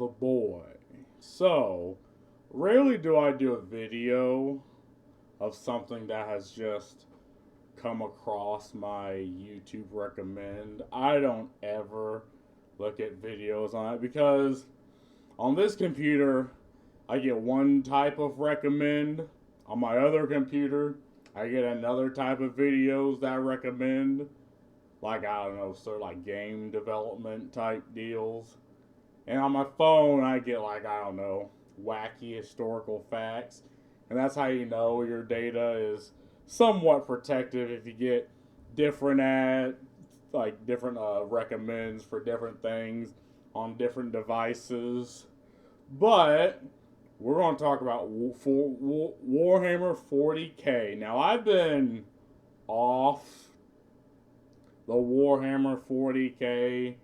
the boy. So, rarely do I do a video of something that has just come across my YouTube recommend. I don't ever look at videos on it because on this computer, I get one type of recommend. On my other computer, I get another type of videos that I recommend. Like, I don't know, sort of like game development type deals. And on my phone, I get like, I don't know, wacky historical facts. And that's how you know your data is somewhat protected if you get different different recommends for different things on different devices. But we're going to talk about Warhammer 40k. Now, I've been off the Warhammer 40k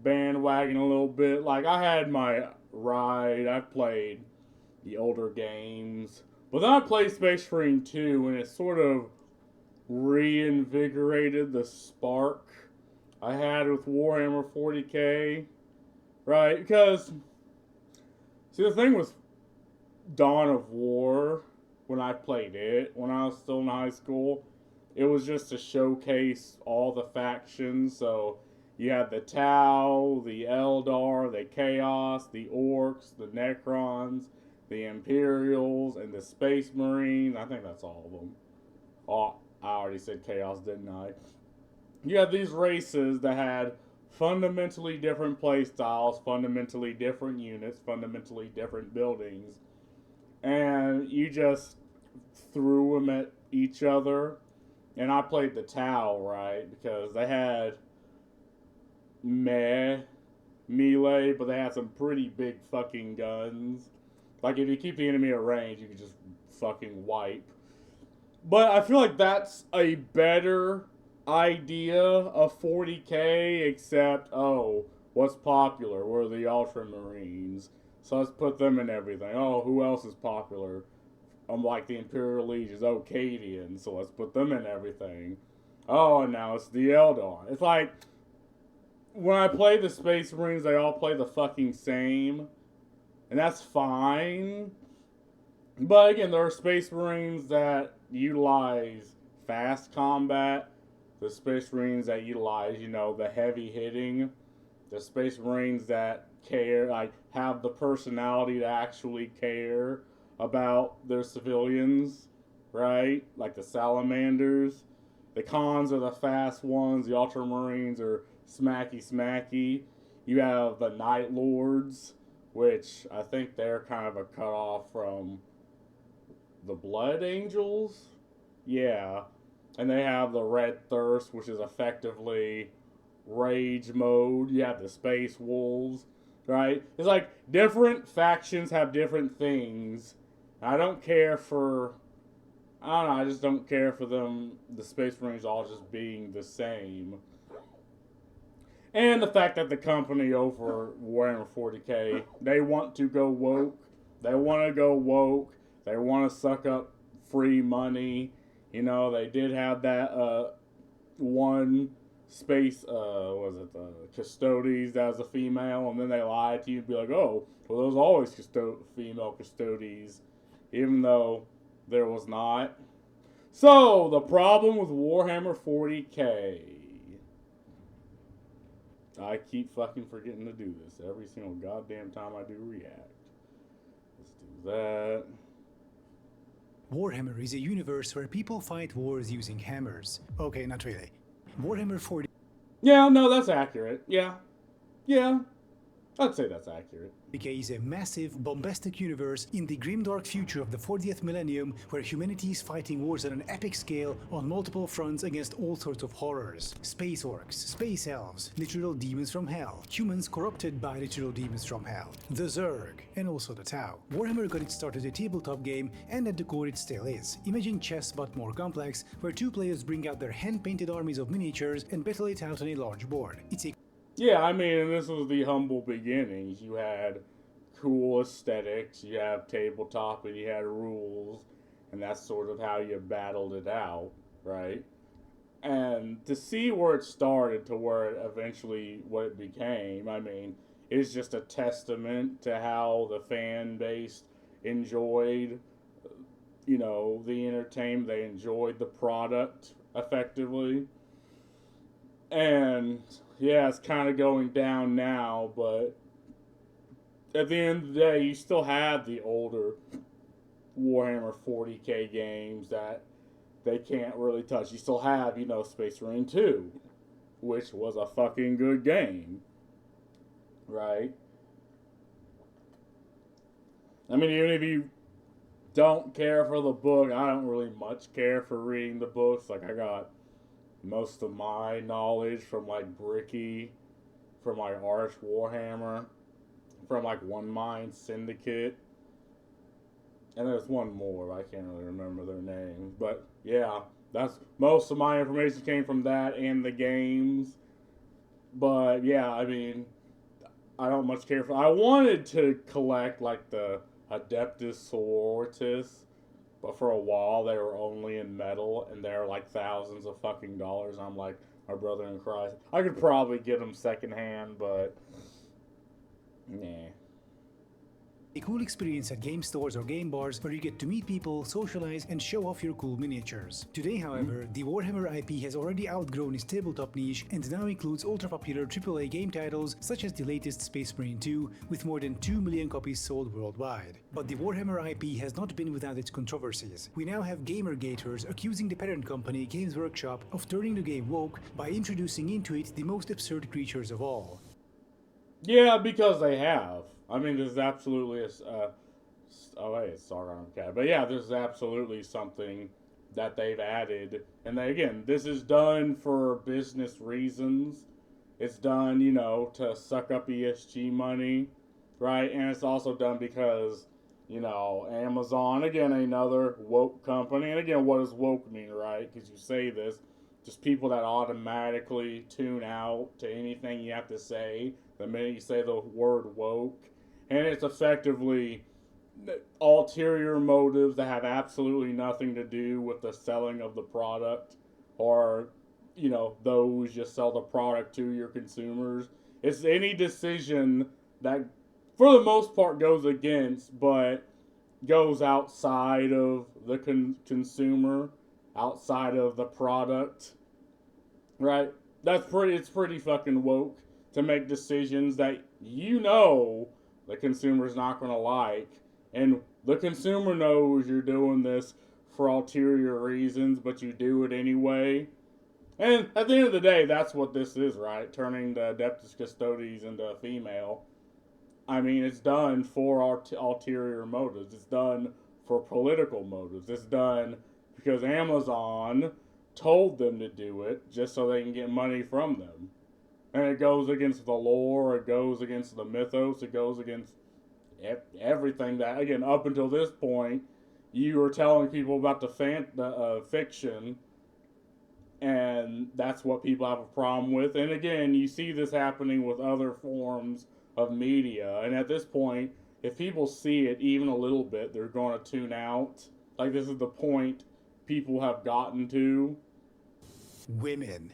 bandwagon a little bit. Like, I had my ride, I've played the older games, but then I played Space Marine 2, and it sort of reinvigorated the spark I had with Warhammer 40k, right? Because, see, the thing with Dawn of War, when I played it, when I was still in high school, it was just to showcase all the factions. So you had the Tau, the Eldar, the Chaos, the Orcs, the Necrons, the Imperials, and the Space Marines. I think that's all of them. Oh, I already said Chaos, didn't I? You had these races that had fundamentally different play styles, fundamentally different units, fundamentally different buildings. And you just threw them at each other. And I played the Tau, right? Because they had melee, but they had some pretty big fucking guns. Like, if you keep the enemy at range, you can just fucking wipe. But I feel like that's a better idea of 40k, except, oh, what's popular? We're the Ultramarines. So let's put them in everything. Oh, who else is popular? Like the Imperial Legions, Cadians, so let's put them in everything. Oh, and now it's the Eldar. It's like, when I play the Space Marines, they all play the fucking same. And that's fine. But again, there are Space Marines that utilize fast combat. The Space Marines that utilize, the heavy hitting. The Space Marines that care, like, have the personality to actually care about their civilians, right? Like the Salamanders. The Khans are the fast ones. The Ultramarines are smacky. You have the Night Lords, which I think they're kind of a cutoff from the Blood Angels. Yeah. And they have the Red Thirst, which is effectively Rage mode. You have the Space Wolves, right? It's like different factions have different things. I don't care for, I don't know, I just don't care for them, the Space Marines all just being the same. And the fact that the company over Warhammer 40k, they want to go woke. They want to go woke. They want to suck up free money. They did have that one space, was it the Custodes that was a female, and then they lied to you and be like, oh, well, there was always female Custodes, even though there was not. So, the problem with Warhammer 40k. I keep fucking forgetting to do this every single goddamn time I do React. Let's do that. Warhammer is a universe where people fight wars using hammers. Okay, not really. Warhammer 40. Yeah, no, that's accurate. Yeah, I'd say that's accurate. Is a massive, bombastic universe in the grimdark future of the 40th millennium where humanity is fighting wars on an epic scale on multiple fronts against all sorts of horrors. Space orcs, space elves, literal demons from hell, humans corrupted by literal demons from hell, the Zerg, and also the Tau. Warhammer got its start as a tabletop game, and at the core it still is. Imagine chess but more complex, where two players bring out their hand-painted armies of miniatures and battle it out on a large board. It's a Yeah, I mean, this was the humble beginnings. You had cool aesthetics, you have tabletop, and you had rules, and that's sort of how you battled it out, right? And to see where it started to where it eventually, what it became, I mean, is just a testament to how the fan base enjoyed, the entertainment. They enjoyed the product effectively. And yeah, it's kind of going down now, but at the end of the day, you still have the older Warhammer 40K games that they can't really touch. You still have, Space Marine 2, which was a fucking good game, right? I mean, even if you don't care for the book, I don't really much care for reading the books. Like, I got most of my knowledge from, like, Bricky, from, like, Arch Warhammer, from, like, One Mind Syndicate. And there's one more, I can't really remember their names. But, yeah, that's most of my information came from that and the games. But, yeah, I mean, I don't much care for... I wanted to collect, like, the Adeptus Sororitas, but for a while they were only in metal, and they're like thousands of fucking dollars. I'm like, my brother in Christ. I could probably get them secondhand, but nah. A cool experience at game stores or game bars where you get to meet people, socialize, and show off your cool miniatures. Today, however, the Warhammer IP has already outgrown its tabletop niche and now includes ultra-popular AAA game titles such as the latest Space Marine 2, with more than 2 million copies sold worldwide. But the Warhammer IP has not been without its controversies. We now have gamer-gators accusing the parent company, Games Workshop, of turning the game woke by introducing into it the most absurd creatures of all. Yeah, because they have. I mean, there's absolutely it's Sargon Cat. But yeah, there's absolutely something that they've added. And they, again, this is done for business reasons. It's done, to suck up ESG money, right? And it's also done because, Amazon, again, another woke company. And again, what does woke mean, right? Because you say this, just people that automatically tune out to anything you have to say the minute you say the word woke. And it's effectively ulterior motives that have absolutely nothing to do with the selling of the product, or, those just sell the product to your consumers. It's any decision that, for the most part, goes against, but goes outside of the consumer, outside of the product, right? It's pretty fucking woke to make decisions that the consumer's not going to like, and the consumer knows you're doing this for ulterior reasons, but you do it anyway. And at the end of the day, that's what this is, right? Turning the Adeptus Custodes into a female. I mean, it's done for ulterior motives. It's done for political motives. It's done because Amazon told them to do it just so they can get money from them. And it goes against the lore, it goes against the mythos, it goes against everything that, again, up until this point, you were telling people about the fiction, and that's what people have a problem with. And again, you see this happening with other forms of media. And at this point, if people see it even a little bit, they're going to tune out. Like, this is the point people have gotten to. Women.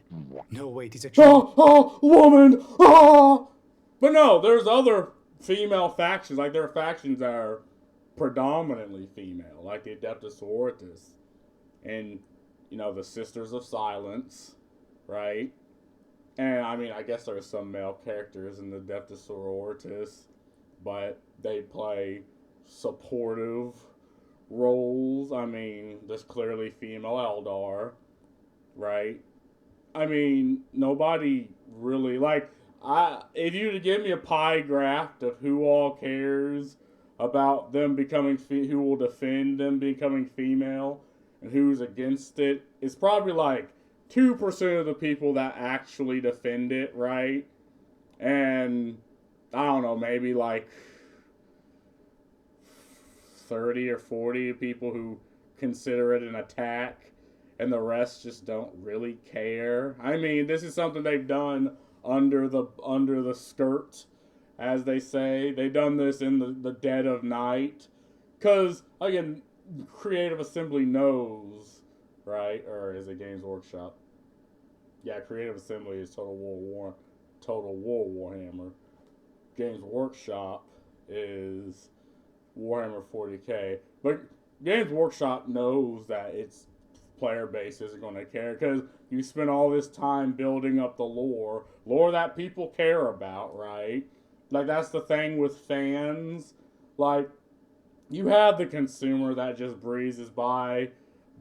No, wait, it's actually... Woman! Ah! But no, there's other female factions. Like, there are factions that are predominantly female, like the Adeptus Sororitas. And, the Sisters of Silence, right? And, I mean, I guess there's some male characters in the Adeptus Sororitas, but they play supportive roles. I mean, there's clearly female Eldar, right? I mean, nobody really, if you were to give me a pie graph of who all cares about them becoming, who will defend them becoming female and who's against it, it's probably like 2% of the people that actually defend it, right? And, I don't know, maybe like 30 or 40 people who consider it an attack, and the rest just don't really care. I mean, this is something they've done under the skirt, as they say. They've done this in the dead of night. Because, again, Creative Assembly knows, right? Or is it Games Workshop? Yeah, Creative Assembly is Total War Warhammer. Games Workshop is Warhammer 40k. But Games Workshop knows that its player base isn't going to care because you spend all this time building up the lore that people care about, right? Like, that's the thing with fans. Like, you have the consumer that just breezes by,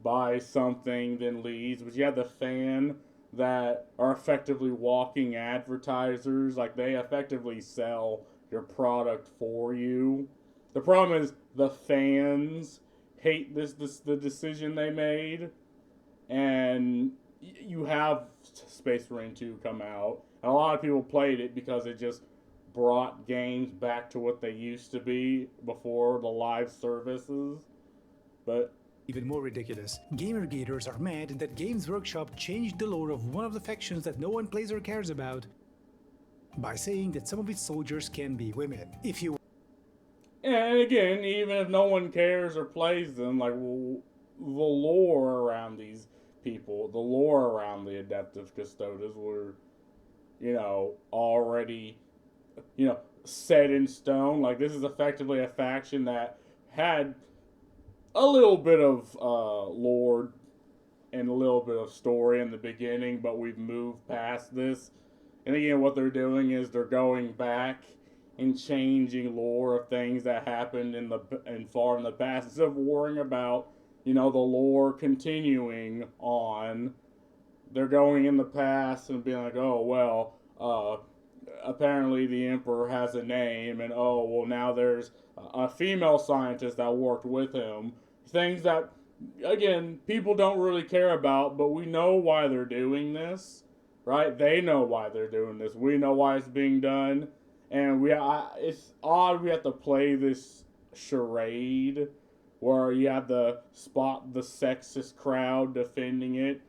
buys something, then leaves, but you have the fan that are effectively walking advertisers. Like, they effectively sell your product for you. The problem is the fans hate the decision they made, and you have Space Marine 2 come out, and a lot of people played it because it just brought games back to what they used to be before the live services. But even more ridiculous, Gamergaters are mad that Games Workshop changed the lore of one of the factions that no one plays or cares about by saying that some of its soldiers can be women. If you And again, even if no one cares or plays them, like, well, the lore around these people, the lore around the Adeptus Custodes were, already, set in stone. Like, this is effectively a faction that had a little bit of lore and a little bit of story in the beginning, but we've moved past this. And again, what they're doing is they're going back and changing lore of things that happened far in the past, instead of worrying about the lore continuing on. They're going in the past and being like, oh well, apparently the Emperor has a name, and oh well, now there's a female scientist that worked with him. Things that, again, people don't really care about, but we know why they're doing this, right? They know why they're doing this. We know why it's being done. And it's odd we have to play this charade where you have to spot the sexist crowd defending it,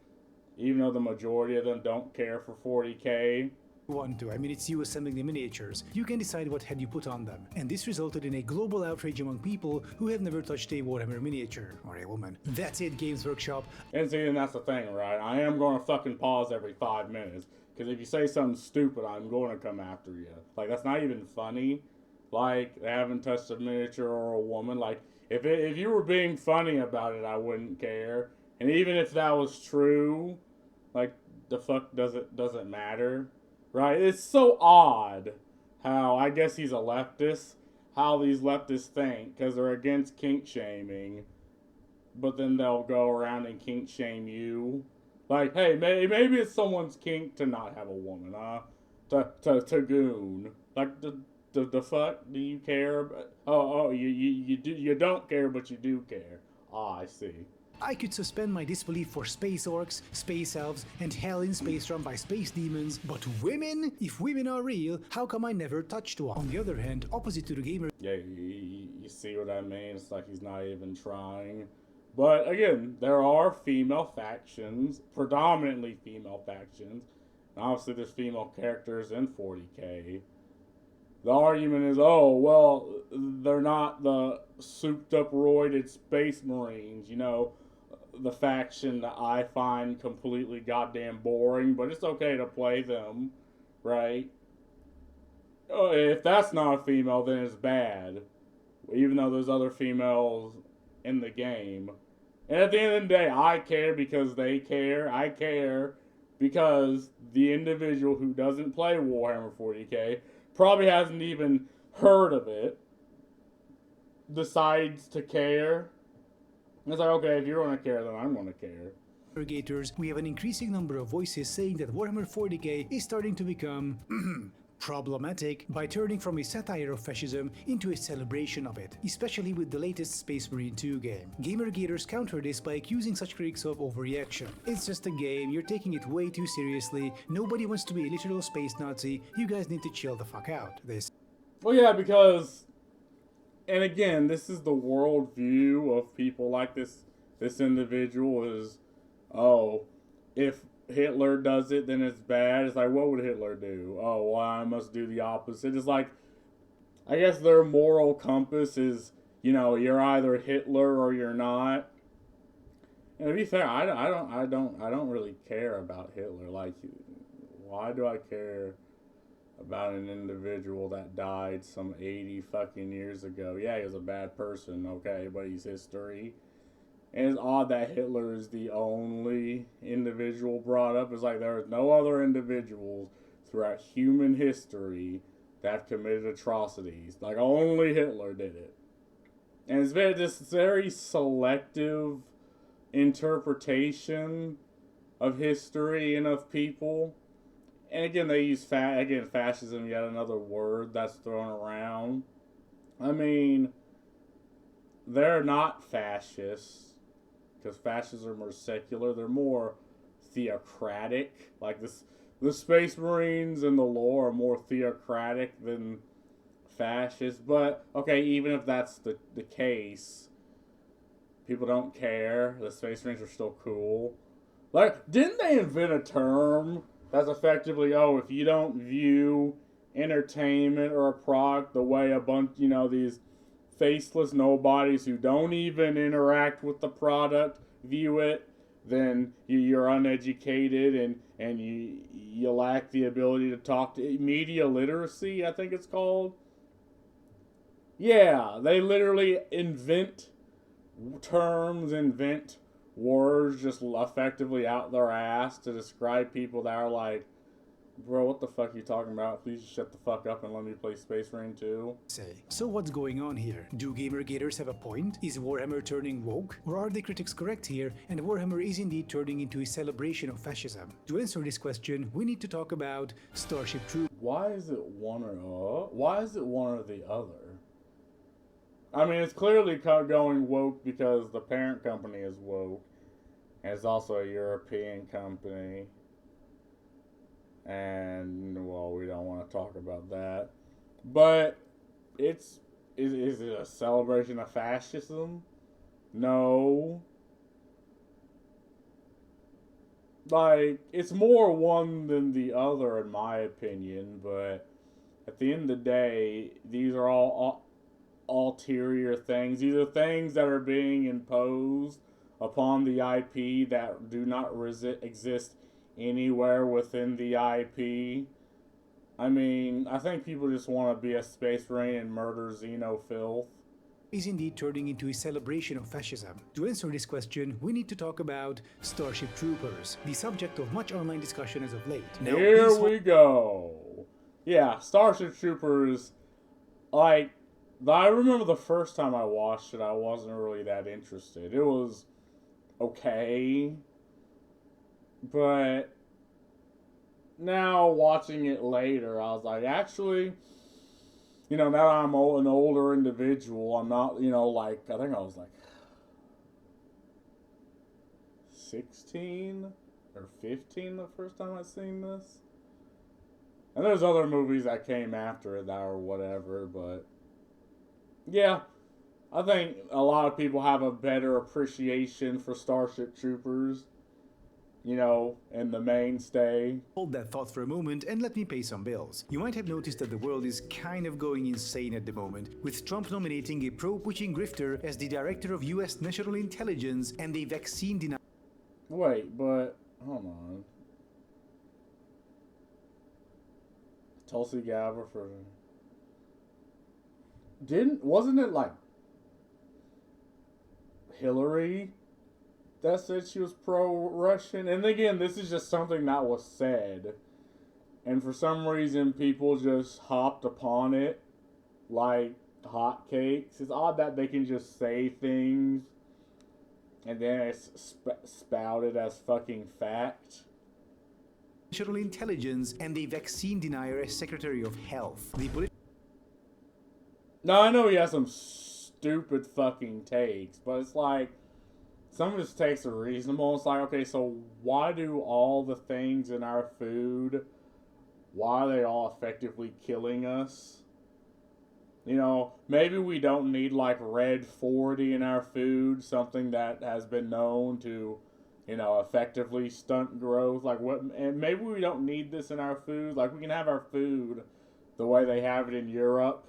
even though the majority of them don't care for 40k. want to. I mean, it's you assembling the miniatures. You can decide what head you put on them. And this resulted in a global outrage among people who have never touched a Warhammer miniature. Or a woman. That's it, Games Workshop. And see, and that's the thing, right? I am going to fucking pause every 5 minutes. Because if you say something stupid, I'm going to come after you. Like, that's not even funny. Like, they haven't touched a miniature or a woman. Like, if you were being funny about it, I wouldn't care. And even if that was true, like, the fuck doesn't matter. Right? It's so odd how, I guess he's a leftist, how these leftists think, because they're against kink shaming, but then they'll go around and kink shame you. Like, hey, maybe it's someone's kink to not have a woman, to goon. Like, the fuck do you care? You don't care, but you do care. Ah, I see. I could suspend my disbelief for space orcs, space elves, and hell in space run by space demons, but women? If women are real, how come I never touched one? On the other hand, opposite to the gamer... Yeah, you see what I mean? It's like he's not even trying. But again, there are female factions, predominantly female factions. And obviously there's female characters in 40k. The argument is, oh, well, they're not the souped up roided space marines, the faction that I find completely goddamn boring, but it's okay to play them, right? If that's not a female, then it's bad. Even though there's other females in the game. And at the end of the day, I care because they care. I care because the individual who doesn't play Warhammer 40k probably hasn't even heard of it, decides to care. It's like, okay, if you're going to care, then I'm going to care. Interrogators, we have an increasing number of voices saying that Warhammer 40k is starting to become problematic by turning from a satire of fascism into a celebration of it, especially with the latest Space Marine 2 game. Gamergaters counter this by accusing such critics of overreaction. It's just a game, you're taking it way too seriously, nobody wants to be a literal space Nazi, you guys need to chill the fuck out. Well, yeah, because, and again, this is the worldview of people like this individual is, oh, if Hitler does it, then it's bad. It's like, what would Hitler do? Oh, well, I must do the opposite. It's like, I guess their moral compass is, you're either Hitler or you're not. And to be fair, I don't really care about Hitler. Like, why do I care about an individual that died some 80 fucking years ago. Yeah, he was a bad person, okay, but he's history. And it's odd that Hitler is the only individual brought up. It's like there are no other individuals throughout human history that have committed atrocities. Like only Hitler did it. And it's this very selective interpretation of history and of people. And again, they use fascism, yet another word that's thrown around. I mean, they're not fascists, because fascism are secular. They're more theocratic. Like this, the Space Marines and the lore are more theocratic than fascist. But okay, even if that's the case, people don't care. The Space Marines are still cool. Like, didn't they invent a term that's effectively, oh, if you don't view entertainment or a product the way a bunch, these faceless nobodies who don't even interact with the product view it, then you're uneducated and you lack the ability to talk to media literacy, I think it's called. Yeah, they literally invent terms, invent words just effectively out their ass to describe people that are like, bro, what the fuck are you talking about? Please just shut the fuck up and let me play Space Marine 2. So what's going on here? Do gamer-gators have a point? Is Warhammer turning woke? Or are the critics correct here and Warhammer is indeed turning into a celebration of fascism? To answer this question, we need to talk about Starship Troopers. Why is it one or the other? I mean, it's clearly going woke because the parent company is woke. And it's also a European company. And, well, we don't want to talk about that. But is it a celebration of fascism? No. Like, it's more one than the other, in my opinion. But at the end of the day, these are all ulterior things. These are things that are being imposed upon the IP that do not exist anywhere within the IP. I mean, I think people just want to be a Space Marine and murder xenofilth. Is indeed turning into a celebration of fascism. To answer this question, we need to talk about Starship Troopers, the subject of much online discussion as of late. Now, here we go. Yeah, Starship Troopers, like, I remember the first time I watched it, I wasn't really that interested. It was okay, but now watching it later, I was like, actually, now that I'm an older individual, I'm not, like, I think I was like 16 or 15 the first time I seen this. And there's other movies that came after it that or whatever, but yeah, I think a lot of people have a better appreciation for Starship Troopers, and the mainstay. Hold that thought for a moment and let me pay some bills. You might have noticed that the world is kind of going insane at the moment, with Trump nominating a pro-Putin grifter as the director of US National Intelligence and a vaccine denier. Wait, but hold on. Tulsi Gabbard for... Wasn't it like Hillary that said she was pro-Russian? And again, this is just something that was said. And for some reason, people just hopped upon it like hotcakes. It's odd that they can just say things and then it's spouted as fucking fact. National Intelligence and a vaccine denier as Secretary of Health. No, I know he has some stupid fucking takes, but it's like, some of his takes are reasonable. It's like, okay, so why do all the things in our food, why are they all effectively killing us? Maybe we don't need like red 40 in our food, something that has been known to, effectively stunt growth. Like what? And maybe we don't need this in our food. Like we can have our food the way they have it in Europe,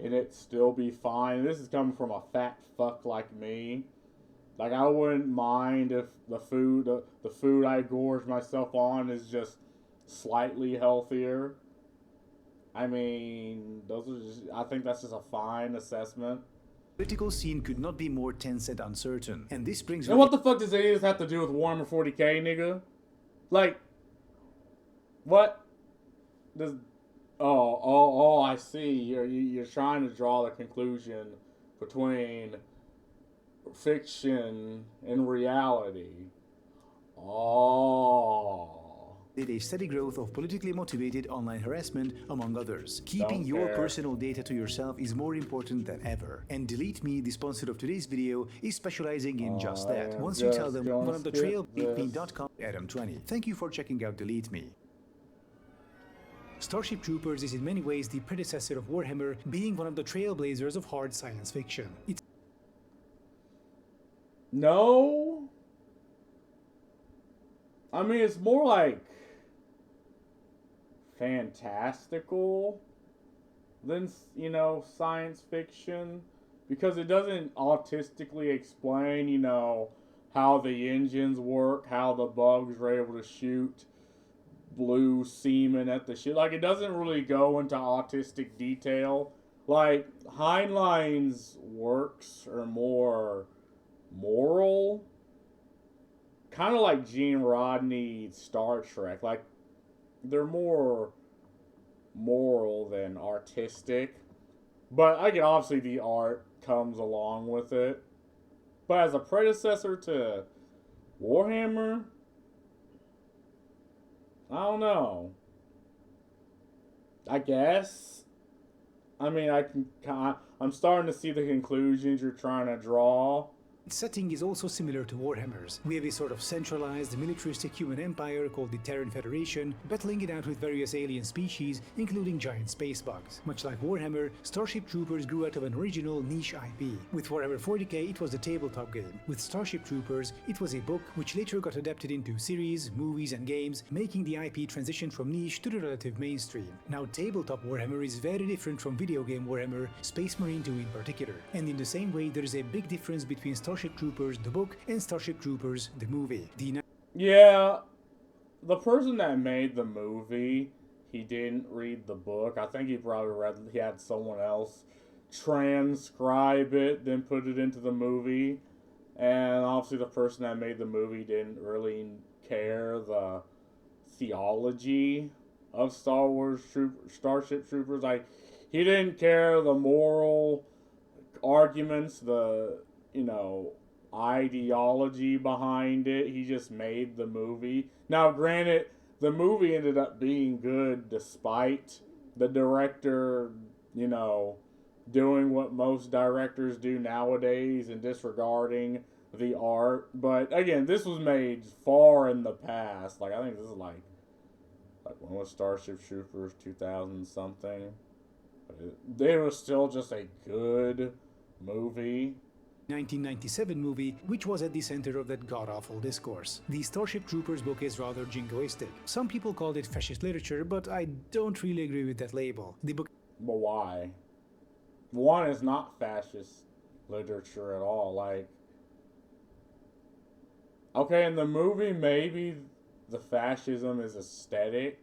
and it still be fine. This is coming from a fat fuck like me. Like I wouldn't mind if the food I gorge myself on is just slightly healthier. I mean, those are just, I think that's just a fine assessment. Political scene could not be more tense and uncertain. And this brings... And what the fuck does any of this have to do with Warhammer 40k, nigga? Like, what does... Oh, I see. You're trying to draw the conclusion between fiction and reality. Oh. A steady growth of politically motivated online harassment, among others. Keeping your personal data to yourself is more important than ever. And Delete Me, the sponsor of today's video, is specializing in just that. Once you tell them one of the trailblazetme.com, Adam20. Thank you for checking out Delete Me. Starship Troopers is in many ways the predecessor of Warhammer, being one of the trailblazers of hard science fiction. No. I mean, it's more like fantastical than, you know, science fiction, because it doesn't autistically explain, you know, how the engines work, how the bugs are able to shoot blue semen at the ship. Like, it doesn't really go into autistic detail. Like, Heinlein's works are more moral, kind of like Gene Rodney's Star Trek. Like, they're more moral than artistic. But I get, obviously the art comes along with it. But as a predecessor to Warhammer, I don't know. I guess. I mean, I'm starting to see the conclusions you're trying to draw. Its setting is also similar to Warhammer's. We have a sort of centralized, militaristic human empire called the Terran Federation, battling it out with various alien species, including giant space bugs. Much like Warhammer, Starship Troopers grew out of an original niche IP. With Warhammer 40k, it was a tabletop game. With Starship Troopers, it was a book which later got adapted into series, movies, and games, making the IP transition from niche to the relative mainstream. Now, tabletop Warhammer is very different from video game Warhammer, Space Marine 2 in particular. And in the same way, there is a big difference between Starship Troopers, the book, and Starship Troopers, the movie. Yeah, the person that made the movie, he didn't read the book. I think he had someone else transcribe it, then put it into the movie. And obviously the person that made the movie didn't really care the theology of Starship Troopers. Like, he didn't care the moral arguments, the, you know, ideology behind it. He just made the movie. Now, granted, the movie ended up being good despite the director, you know, doing what most directors do nowadays and disregarding the art. But again, this was made far in the past. Like, I think this is like when was Starship Troopers, 2000 something. But it was still just a good movie. 1997 movie, which was at the center of that god-awful discourse. The Starship Troopers book is rather jingoistic. Some people called it fascist literature, but I don't really agree with that label. The book... But why? One is not fascist literature at all. Like, okay, in the movie, maybe the fascism is aesthetic.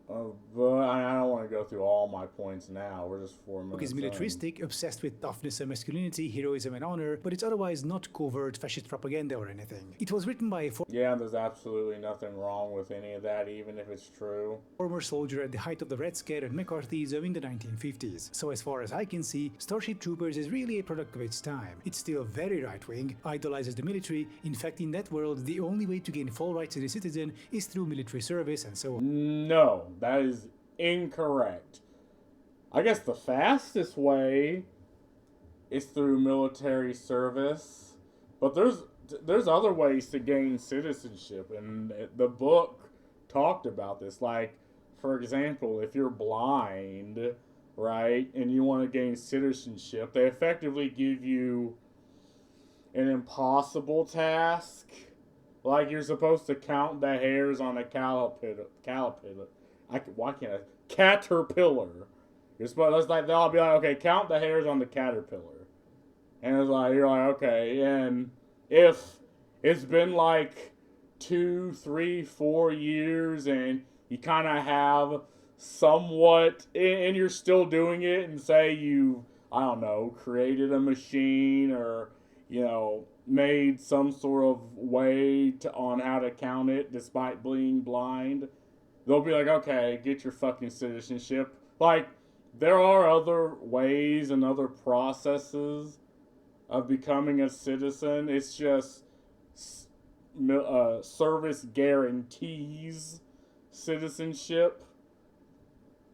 But I don't want to go through all my points now. We're just 4 minutes. Book is militaristic, obsessed with toughness and masculinity, heroism and honor, but it's otherwise not covert fascist propaganda or anything. It was written by a yeah, there's absolutely nothing wrong with any of that, even if it's true. Former soldier at the height of the Red Scare and McCarthyism in the 1950s. So as far as I can see, Starship Troopers is really a product of its time. It's still very right-wing, idolizes the military. In fact, in that world, the only way to gain full rights as a citizen is through military service and so on. No, that is incorrect. I guess the fastest way is through military service, but there's other ways to gain citizenship, and the book talked about this. Like, for example, if you're blind, right, and you want to gain citizenship, they effectively give you an impossible task. Like, you're supposed to count the hairs on a caterpillar. Caterpillar. You're supposed, like, they'll be like, okay, count the hairs on the caterpillar. And it's like, you're like, okay, and if it's been like 2, 3, 4 years and you kind of have somewhat, and you're still doing it, and say you, I don't know, created a machine or, made some sort of way on how to count it despite being blind, they'll be like, okay, get your fucking citizenship. Like, there are other ways and other processes of becoming a citizen. It's just service guarantees citizenship.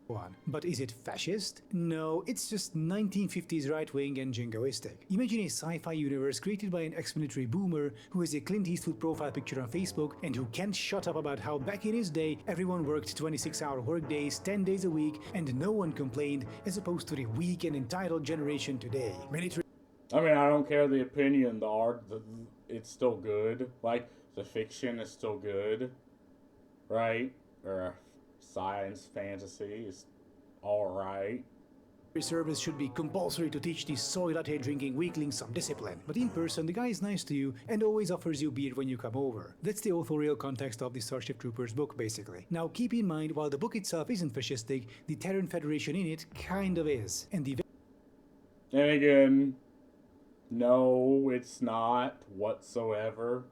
One. But is it fascist? No, it's just 1950s right-wing and jingoistic. Imagine a sci-fi universe created by an ex-military boomer who has a Clint Eastwood profile picture on Facebook and who can't shut up about how back in his day everyone worked 26-hour workdays 10 days a week and no one complained, as opposed to the weak and entitled generation today. I mean, I don't care the opinion, the art, it's still good. Like, the fiction is still good, right? Or science fantasy is alright. Service should be compulsory to teach these soy latte drinking weaklings some discipline. But in person, the guy is nice to you and always offers you beer when you come over. That's the authorial context of the Starship Troopers book, basically. Now keep in mind, while the book itself isn't fascistic, the Terran Federation in it kind of is. And again, no, it's not whatsoever.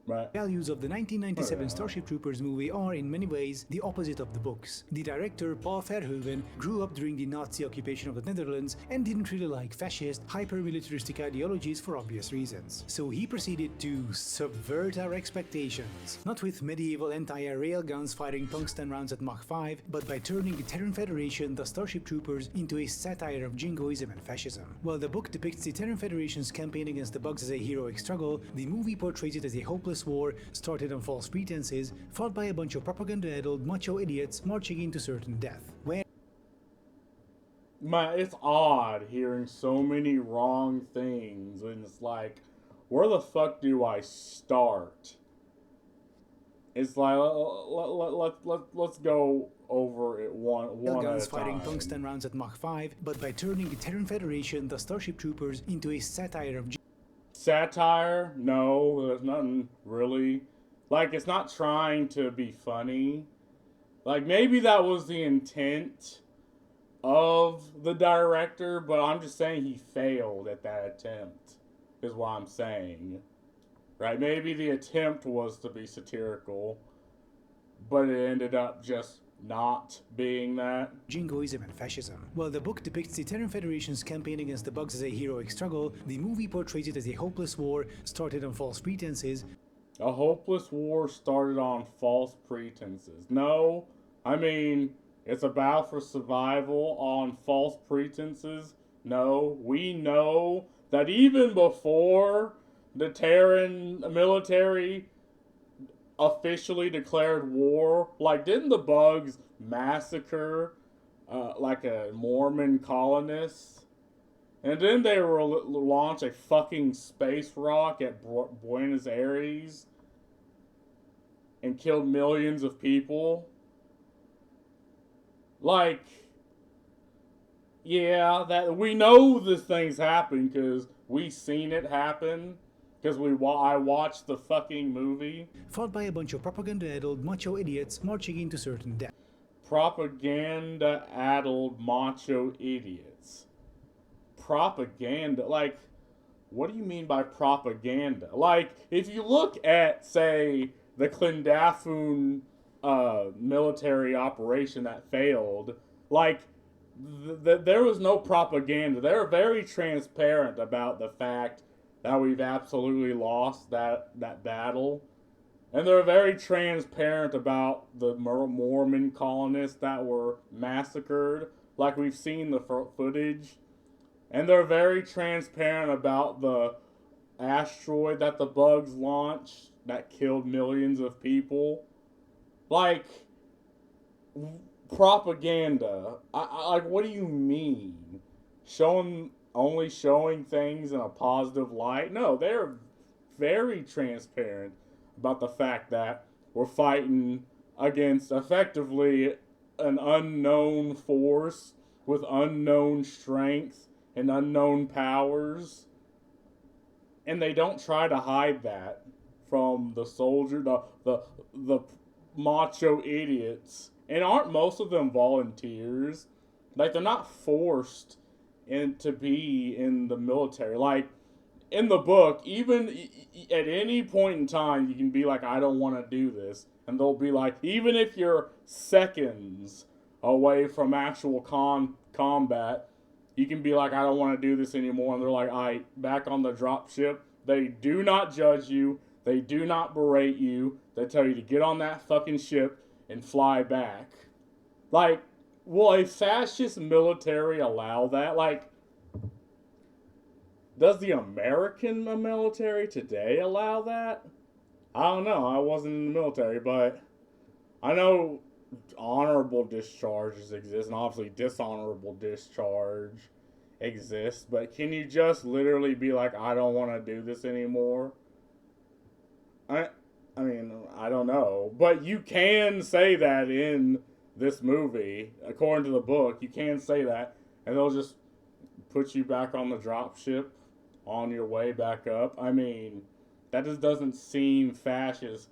Right. Values of the 1997 Starship Troopers movie are, in many ways, the opposite of the books. The director, Paul Verhoeven, grew up during the Nazi occupation of the Netherlands and didn't really like fascist, hyper-militaristic ideologies for obvious reasons. So he proceeded to subvert our expectations. Not with medieval anti-air railguns firing tungsten rounds at Mach 5, but by turning the Terran Federation, the Starship Troopers, into a satire of jingoism and fascism. While the book depicts the Terran Federation's campaign against the bugs as a heroic struggle, the movie portrays it as a hopeless war started on false pretenses, fought by a bunch of propaganda-addled macho idiots marching into certain death. It's odd hearing so many wrong things, and it's like, where the fuck do I start? It's like, let's go over it one at a time. Firing tungsten rounds at Mach 5, but by turning the Terran Federation, the Starship Troopers, into a satire of satire? No, there's nothing really. Like, it's not trying to be funny. Like, maybe that was the intent of the director, but I'm just saying he failed at that attempt, is what I'm saying. Right? Maybe the attempt was to be satirical, but it ended up just not being that. Jingoism and fascism. While the book depicts the Terran Federation's campaign against the bugs as a heroic struggle, the movie portrays it as a hopeless war started on false pretenses. A hopeless war started on false pretenses. No, I mean, it's a battle for survival on false pretenses. No, we know that even before the Terran military officially declared war, like, didn't the bugs massacre like a Mormon colonist? And then they were launch a fucking space rock at Buenos Aires and killed millions of people. Like, yeah, that we know this thing's happened because we seen it happen. Because I watched the fucking movie. Fought by a bunch of propaganda-addled macho idiots marching into certain death. Propaganda-addled macho idiots. Propaganda? Like, what do you mean by propaganda? Like, if you look at, say, the Clondafun military operation that failed, like, there was no propaganda. They were very transparent about the fact that we've absolutely lost that battle. And they're very transparent about the Mormon colonists that were massacred, like we've seen the footage. And they're very transparent about the asteroid that the bugs launched that killed millions of people. Like, propaganda. Like, what do you mean? Only showing things in a positive light? No, they're very transparent about the fact that we're fighting against effectively an unknown force with unknown strength and unknown powers. And they don't try to hide that from the soldier, the macho idiots. And aren't most of them volunteers? Like, they're not forced to be in the military. Like, in the book, even at any point in time, you can be like, I don't want to do this. And they'll be like, even if you're seconds away from actual combat, you can be like, I don't want to do this anymore. And they're like, all right, back on the drop ship. They do not judge you. They do not berate you. They tell you to get on that fucking ship and fly back. Like, will a fascist military allow that? Like, does the American military today allow that? I don't know. I wasn't in the military, but I know honorable discharges exist, and obviously dishonorable discharge exists. But can you just literally be like, I don't want to do this anymore? I mean, I don't know. But you can say that in this movie. According to the book, you can say that, and they'll just put you back on the drop ship on your way back up. I mean, that just doesn't seem fascist.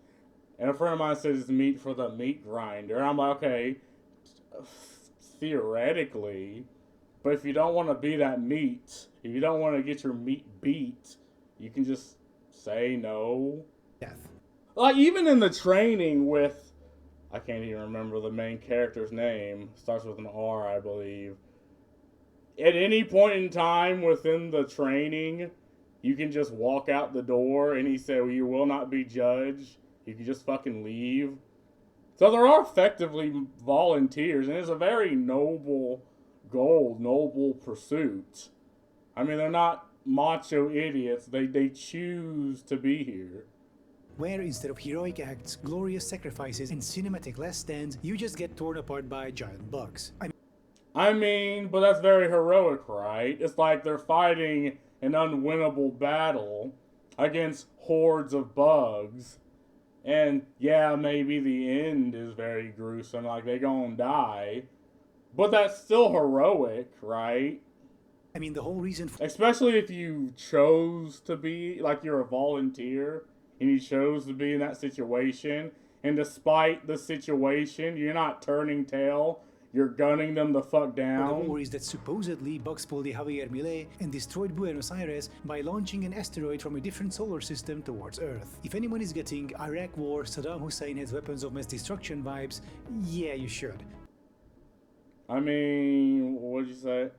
And a friend of mine says it's meat for the meat grinder. And I'm like, okay, theoretically, but if you don't want to be that meat, if you don't want to get your meat beat, you can just say no. Death. Like, even in the training with, I can't even remember the main character's name, starts with an R, I believe. At any point in time within the training, you can just walk out the door, and he said, well, you will not be judged. You can just fucking leave. So there are effectively volunteers, and it's a very noble goal, noble pursuit. I mean, they're not macho idiots. They choose to be here. Where instead of heroic acts, glorious sacrifices, and cinematic last stands, you just get torn apart by giant bugs. I mean, but that's very heroic, right? It's like they're fighting an unwinnable battle against hordes of bugs. And yeah, maybe the end is very gruesome, like they gonna die. But that's still heroic, right? I mean, the whole reason Especially if you chose to be, like you're a volunteer, and you chose to be in that situation. And despite the situation, you're not turning tail. You're gunning them the fuck down. the war is that supposedly bugs pulled the Javier Milei and destroyed Buenos Aires by launching an asteroid from a different solar system towards Earth. If anyone is getting Iraq War, Saddam Hussein has weapons of mass destruction vibes, yeah, you should. I mean, what'd you say?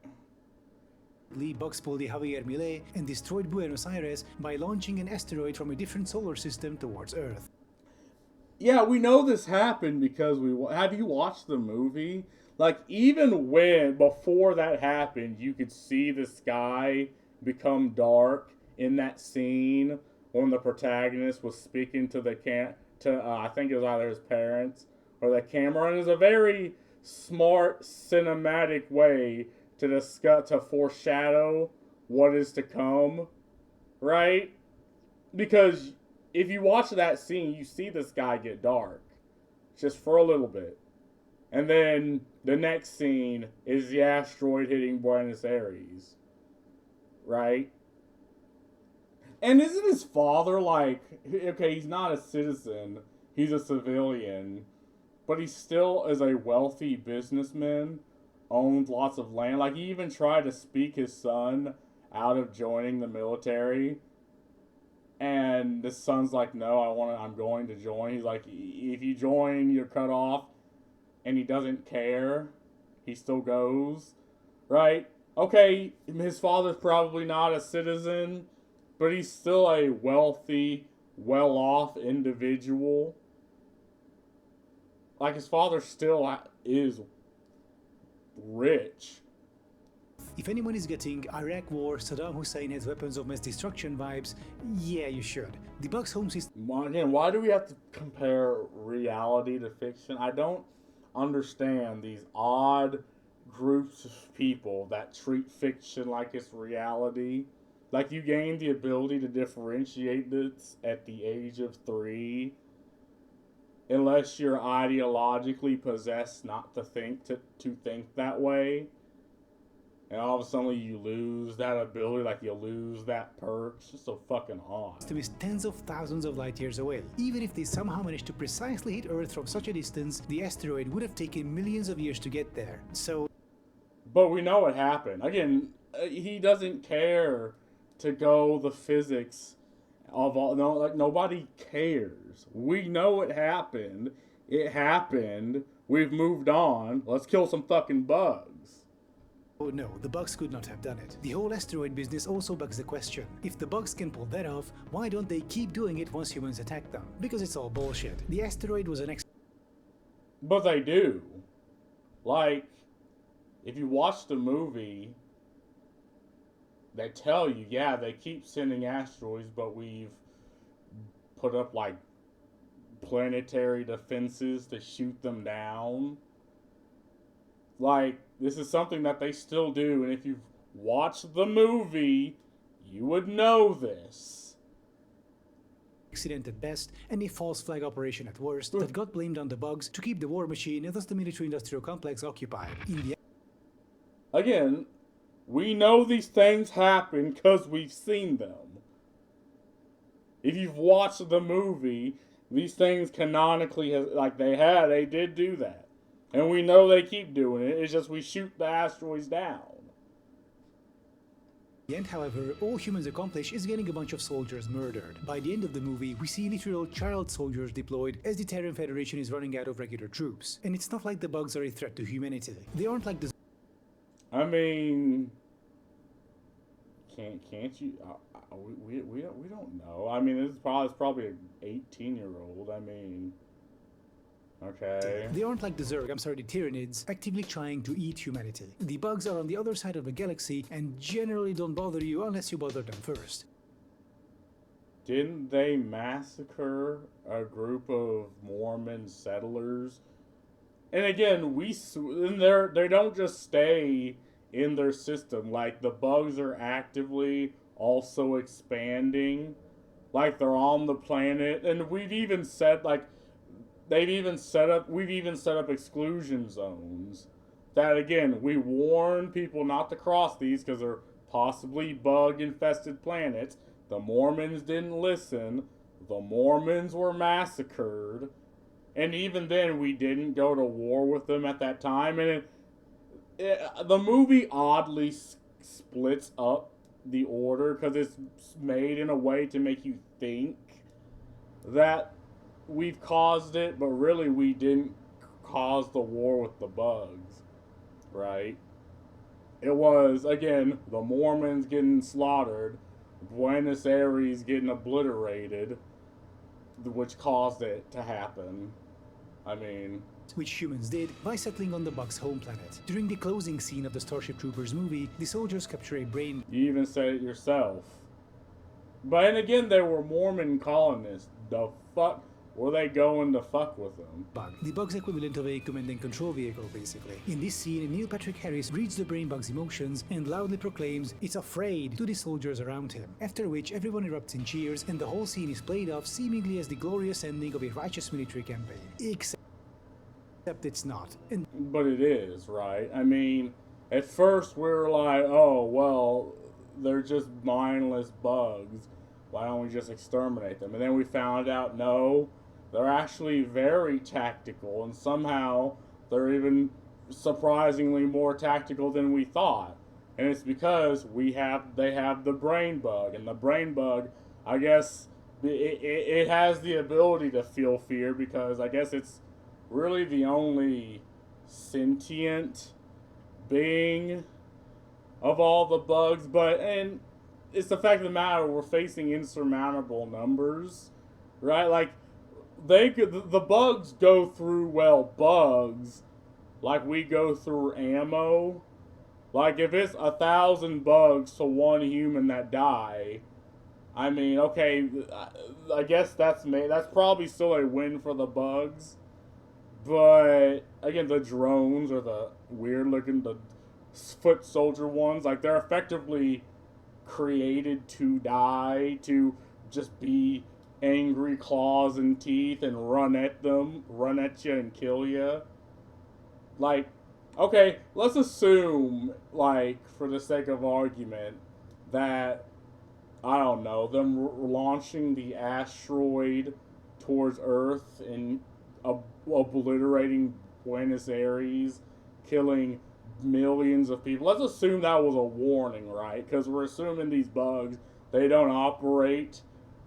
Bugs pulled the Javier Milei and destroyed Buenos Aires by launching an asteroid from a different solar system towards Earth. Yeah, we know this happened because have you watched the movie? Like, even before that happened, you could see the sky become dark in that scene when the protagonist was speaking to I think it was either his parents or the camera. And it's a very smart cinematic way to foreshadow what is to come, right? Because if you watch that scene, you see the sky get dark just for a little bit. And then the next scene is the asteroid hitting Buenos Aires, right? And isn't his father like, okay, he's not a citizen, he's a civilian, but he still is a wealthy businessman, owns lots of land. Like, he even tried to speak his son out of joining the military. And the son's like, no, I'm going to join. He's like, if you join, you're cut off. And he doesn't care. He still goes, right? Okay, his father's probably not a citizen, but he's still a wealthy, well-off individual. Like, his father still is rich. If anyone is getting Iraq War, Saddam Hussein has weapons of mass destruction vibes, yeah, you should. The Bugs home system. Again, why do we have to compare reality to fiction? I don't understand these odd groups of people that treat fiction like it's reality. Like, you gain the ability to differentiate this at the age of 3, unless you're ideologically possessed not to think that way. And all of a sudden you lose that ability, like you lose that perk. It's just so fucking odd. Is tens of thousands of light years away. Even if they somehow managed to precisely hit Earth from such a distance, the asteroid would have taken millions of years to get there. So, but we know what happened. Again, he doesn't care to go the physics of all. No, like nobody cares. We know it happened. It happened. We've moved on. Let's kill some fucking bugs. oh no, the bugs could not have done it. The whole asteroid business also begs the question, if the bugs can pull that off, why don't they keep doing it once humans attack them? Because it's all bullshit. The asteroid was an But they do. Like, if you watch the movie, they tell you, yeah, they keep sending asteroids, but we've put up, like, planetary defenses to shoot them down. Like, this is something that they still do, and if you've watched the movie, you would know this. accident at best and a false flag operation at worst that got blamed on the bugs to keep the war machine and thus the military-industrial complex occupied. In the Again, we know these things happen because we've seen them. If you've watched the movie, these things canonically, they did do that. And we know they keep doing it. It's just we shoot the asteroids down. the end, however, all humans accomplish is getting a bunch of soldiers murdered. By the end of the movie, we see literal child soldiers deployed as the Terran Federation is running out of regular troops. And it's not like the bugs are a threat to humanity. They aren't like the I mean, can't you? We don't know. I mean, it's probably an 18-year-old. I mean, okay. They aren't like the the Tyranids, actively trying to eat humanity. The bugs are on the other side of the galaxy and generally don't bother you unless you bother them first. Didn't they massacre a group of Mormon settlers? And again, they don't just stay in their system. Like, the bugs are actively also expanding. Like, they're on the planet, and we've even set up exclusion zones that, again, we warn people not to cross these because they're possibly bug infested planets. The Mormons didn't listen. The Mormons were massacred. And even then, we didn't go to war with them at that time. And the movie oddly splits up the order because it's made in a way to make you think that we've caused it, but really we didn't cause the war with the bugs, right? It was, again, the Mormons getting slaughtered, Buenos Aires getting obliterated, which caused it to happen. I mean, which humans did by settling on the bugs' home planet. During the closing scene of the Starship Troopers movie, the soldiers capture a brain. You even said it yourself. But and again, they were Mormon colonists. The fuck were they going to fuck with them? Bug. The bug's equivalent of a command and control vehicle, basically. In this scene, Neil Patrick Harris reads the brain bug's emotions and loudly proclaims it's afraid to the soldiers around him. After which, everyone erupts in cheers and the whole scene is played off seemingly as the glorious ending of a righteous military campaign. Except it's not. But it is, right? I mean, at first we were like, oh, well, they're just mindless bugs. Why don't we just exterminate them? And then we found out, no, they're actually very tactical, and somehow they're even surprisingly more tactical than we thought. And it's because they have the brain bug, and the brain bug, I guess, it has the ability to feel fear because I guess it's really the only sentient being of all the bugs. And it's the fact of the matter, we're facing insurmountable numbers, right? Like, the bugs go through, bugs like we go through ammo. Like, if it's 1,000 bugs to one human that die, I mean, okay, I guess that's probably still a win for the bugs. But again, the drones or the weird looking, the foot soldier ones, like, they're effectively created to die, to just be angry claws and teeth and run at you and kill you. Like, Okay, let's assume, like, for the sake of argument, that I don't know them launching the asteroid towards Earth and obliterating Buenos Aires, killing millions of people. Let's assume that was a warning, right? Because we're assuming these bugs, they don't operate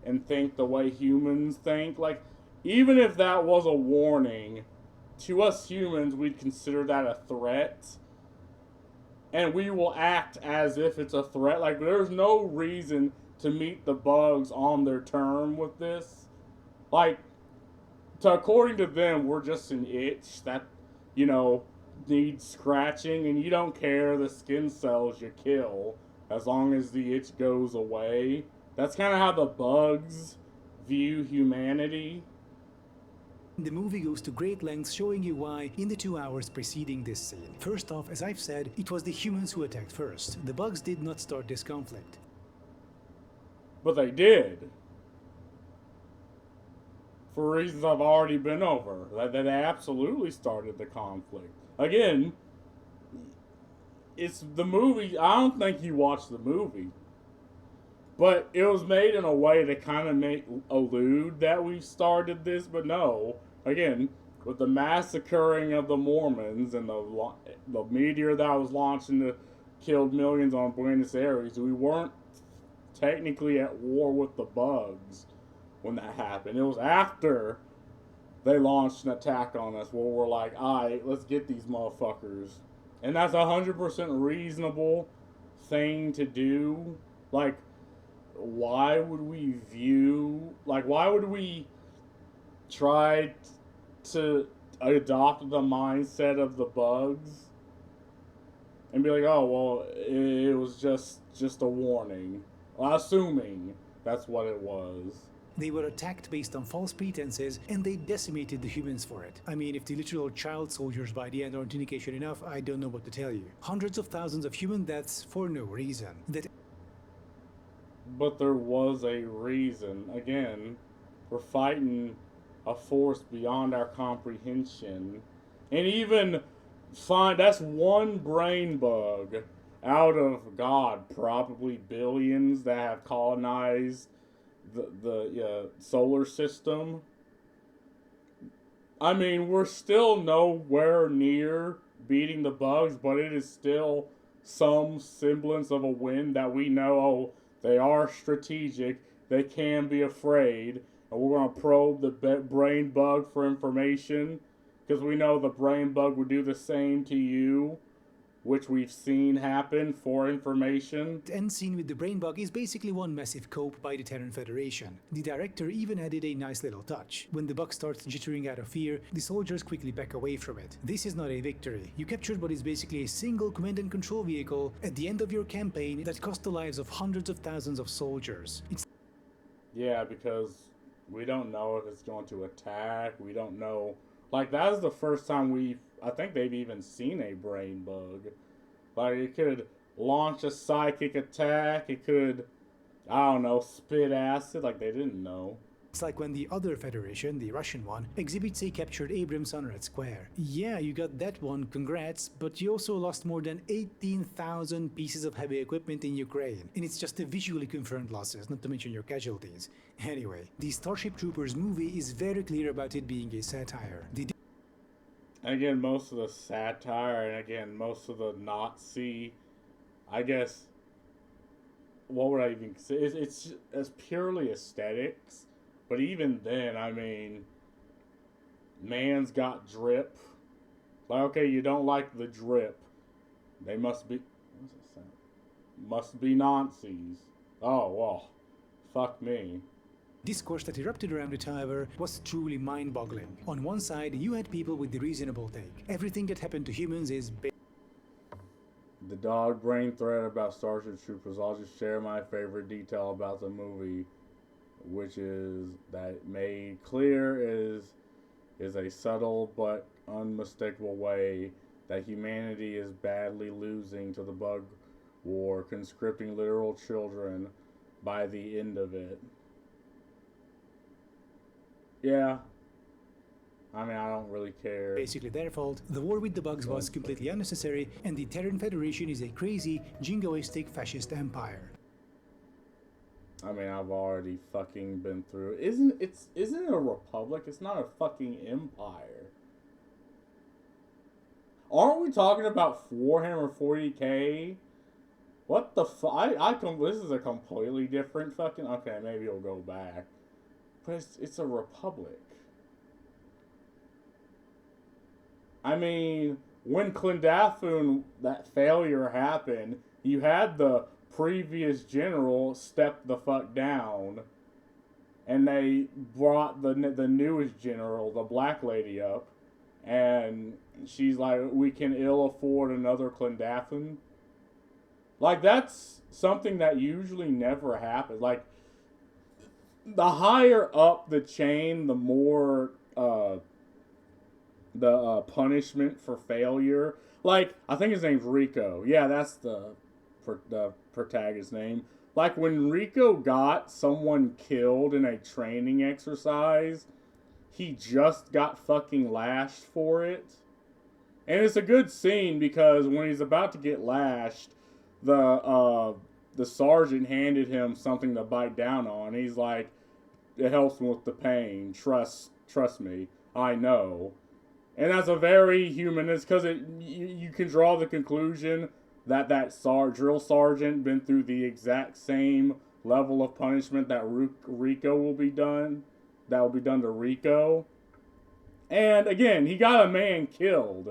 and think the way humans think. Like, even if that was a warning, to us humans, we'd consider that a threat. And we will act as if it's a threat. Like, there's no reason to meet the bugs on their term with this. Like, according to them, we're just an itch that, you know, needs scratching, and you don't care the skin cells you kill as long as the itch goes away. That's kind of how the bugs view humanity. The movie goes to great lengths showing you why in the 2 hours preceding this scene. First off, as I've said, it was the humans who attacked first. The bugs did not start this conflict. But they did. For reasons I've already been over. That they absolutely started the conflict. Again, it's the movie. I don't think you watched the movie. But it was made in a way to kind of make allude that we started this, but no. Again, with the massacring of the Mormons and the meteor that was launched and killed millions on Buenos Aires, we weren't technically at war with the bugs when that happened. It was after they launched an attack on us where we're like, alright, let's get these motherfuckers. And that's 100% reasonable thing to do. Like, why would we try to adopt the mindset of the bugs and be like, oh, well, it was just a warning, well, assuming that's what it was. They were attacked based on false pretenses, and they decimated the humans for it. I mean, if the literal child soldiers by the end aren't indication enough, I don't know what to tell you. Hundreds of thousands of human deaths for no reason. But there was a reason. Again, we're fighting a force beyond our comprehension. And even that's one brain bug out of, God, probably billions that have colonized the solar system. I mean, we're still nowhere near beating the bugs, but it is still some semblance of a win that we know, oh, they are strategic, they can be afraid, and we're going to probe the brain bug for information, because we know the brain bug would do the same to you, which we've seen happen for information. The end scene with the brain bug is basically one massive cope by the Terran Federation. The director even added a nice little touch. When the bug starts jittering out of fear, the soldiers quickly back away from it. This is not a victory. You captured what is basically a single command and control vehicle at the end of your campaign that cost the lives of hundreds of thousands of soldiers. Yeah, because we don't know if it's going to attack, we don't know. Like, that is the first time I think they've even seen a brain bug. Like, it could launch a psychic attack, it could, I don't know, spit acid, like they didn't know. It's like when the other Federation, the Russian one, exhibits a captured Abrams on Red Square. Yeah, you got that one, congrats, but you also lost more than 18,000 pieces of heavy equipment in Ukraine. And it's just the visually confirmed losses, not to mention your casualties. Anyway, the Starship Troopers movie is very clear about it being a satire. And again, most of the satire, and again, most of the Nazi, I guess, what would I even say? It's purely aesthetics. But even then, I mean, man's got drip. Like, okay, you don't like the drip. They must be, what's it saying? Must be Nazis. Oh, well, fuck me. Discourse that erupted around it, however, was truly mind-boggling. On one side, you had people with the reasonable take. Everything that happened to humans is The dog brain thread about Starship Troopers. I'll just share my favorite detail about the movie, which is that made clear is a subtle but unmistakable way that humanity is badly losing to the bug war, conscripting literal children by the end of it. Yeah. I mean, I don't really care. Basically their fault, the war with the bugs was completely unnecessary, and the Terran Federation is a crazy, jingoistic fascist empire. I mean, I've already fucking been through it. Isn't it a republic? It's not a fucking empire. Aren't we talking about Warhammer 40k? What the fuck? This is a completely different fucking. Okay, maybe it'll go back, but it's a republic. I mean, when Clondathun, that failure happened, you had the previous general step the fuck down, and they brought the newest general, the black lady, up, and she's like, we can ill afford another Clondathun. Like, that's something that usually never happens. Like, the higher up the chain, the more the punishment for failure. Like, I think his name's Rico. Yeah, that's the protagonist's name. Like, when Rico got someone killed in a training exercise, he just got fucking lashed for it. And it's a good scene because when he's about to get lashed, the sergeant handed him something to bite down on. He's like, it helps with the pain. Trust me. I know. And that's a very humanist, because you can draw the conclusion that drill sergeant been through the exact same level of punishment that Rico will be done. That will be done to Rico. And again, he got a man killed.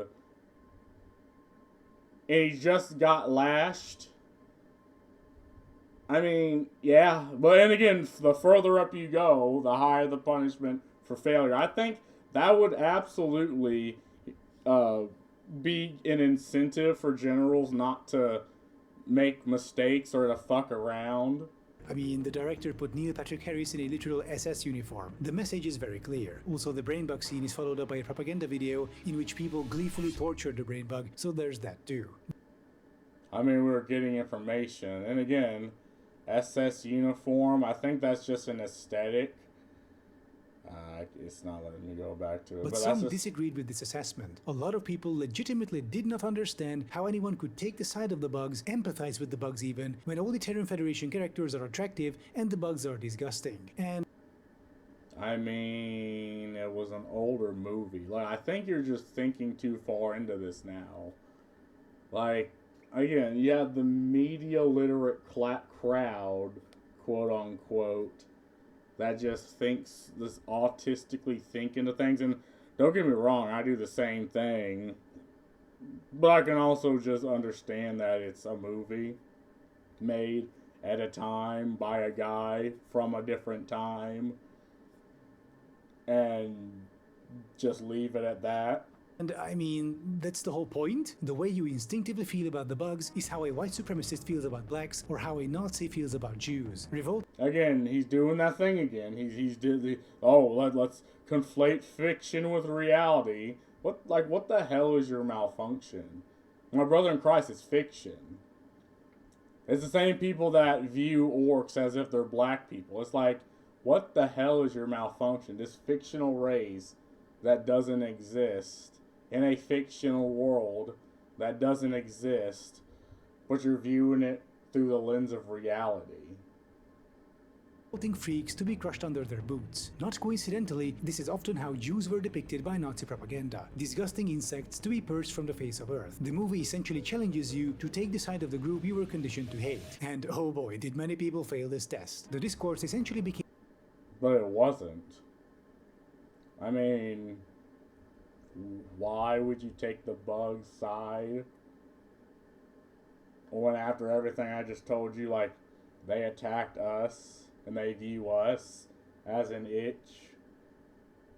And he just got lashed. I mean, yeah. But and again, the further up you go, the higher the punishment for failure. I think that would absolutely be an incentive for generals not to make mistakes or to fuck around. I mean, the director put Neil Patrick Harris in a literal SS uniform. The message is very clear. Also, the brain bug scene is followed up by a propaganda video in which people gleefully tortured the brain bug, so there's that too. I mean, we're getting information. And again, SS uniform, I think that's just an aesthetic. It's not letting me go back to it. But some disagreed with this assessment. A lot of people legitimately did not understand how anyone could take the side of the bugs, empathize with the bugs even, when all the Terran Federation characters are attractive and the bugs are disgusting. And I mean, it was an older movie. Like, I think you're just thinking too far into this now. Like, again, you have the media literate crowd, quote unquote, that just thinks this autistically thinking of things. And don't get me wrong, I do the same thing. But I can also just understand that it's a movie made at a time by a guy from a different time. And just leave it at that. And I mean, that's the whole point. The way you instinctively feel about the bugs is how a white supremacist feels about blacks, or how a Nazi feels about Jews. Revolt. Again, he's doing that thing again. Let's conflate fiction with reality. What the hell is your malfunction? My Brother in Christ is fiction. It's the same people that view orcs as if they're black people. It's like, what the hell is your malfunction? This fictional race that doesn't exist in a fictional world that doesn't exist, but you're viewing it through the lens of reality. Revolting freaks to be crushed under their boots. Not coincidentally, this is often how Jews were depicted by Nazi propaganda. Disgusting insects to be purged from the face of Earth. The movie essentially challenges you to take the side of the group you were conditioned to hate. And oh boy, did many people fail this test. The discourse essentially became... But it wasn't. I mean, why would you take the bug side when after everything I just told you, like, they attacked us and they view us as an itch,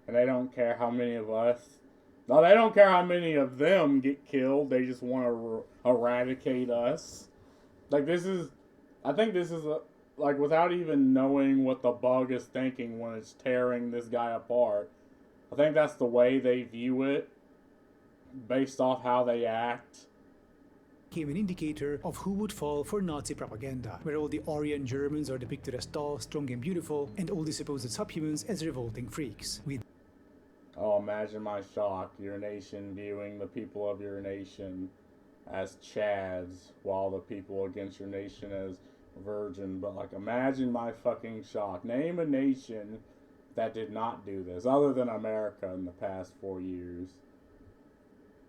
and they don't care how many of us, no, they don't care how many of them get killed, they just want to eradicate us. Like, I think this is like, without even knowing what the bug is thinking when it's tearing this guy apart, I think that's the way they view it, based off how they act. Became an indicator of who would fall for Nazi propaganda, where all the Aryan Germans are depicted as tall, strong and beautiful, and all the supposed subhumans as revolting freaks. Oh imagine my shock, your nation viewing the people of your nation as chads, while the people against your nation as virgin. But like, imagine my fucking shock. Name a nation that did not do this, other than America in the past 4 years.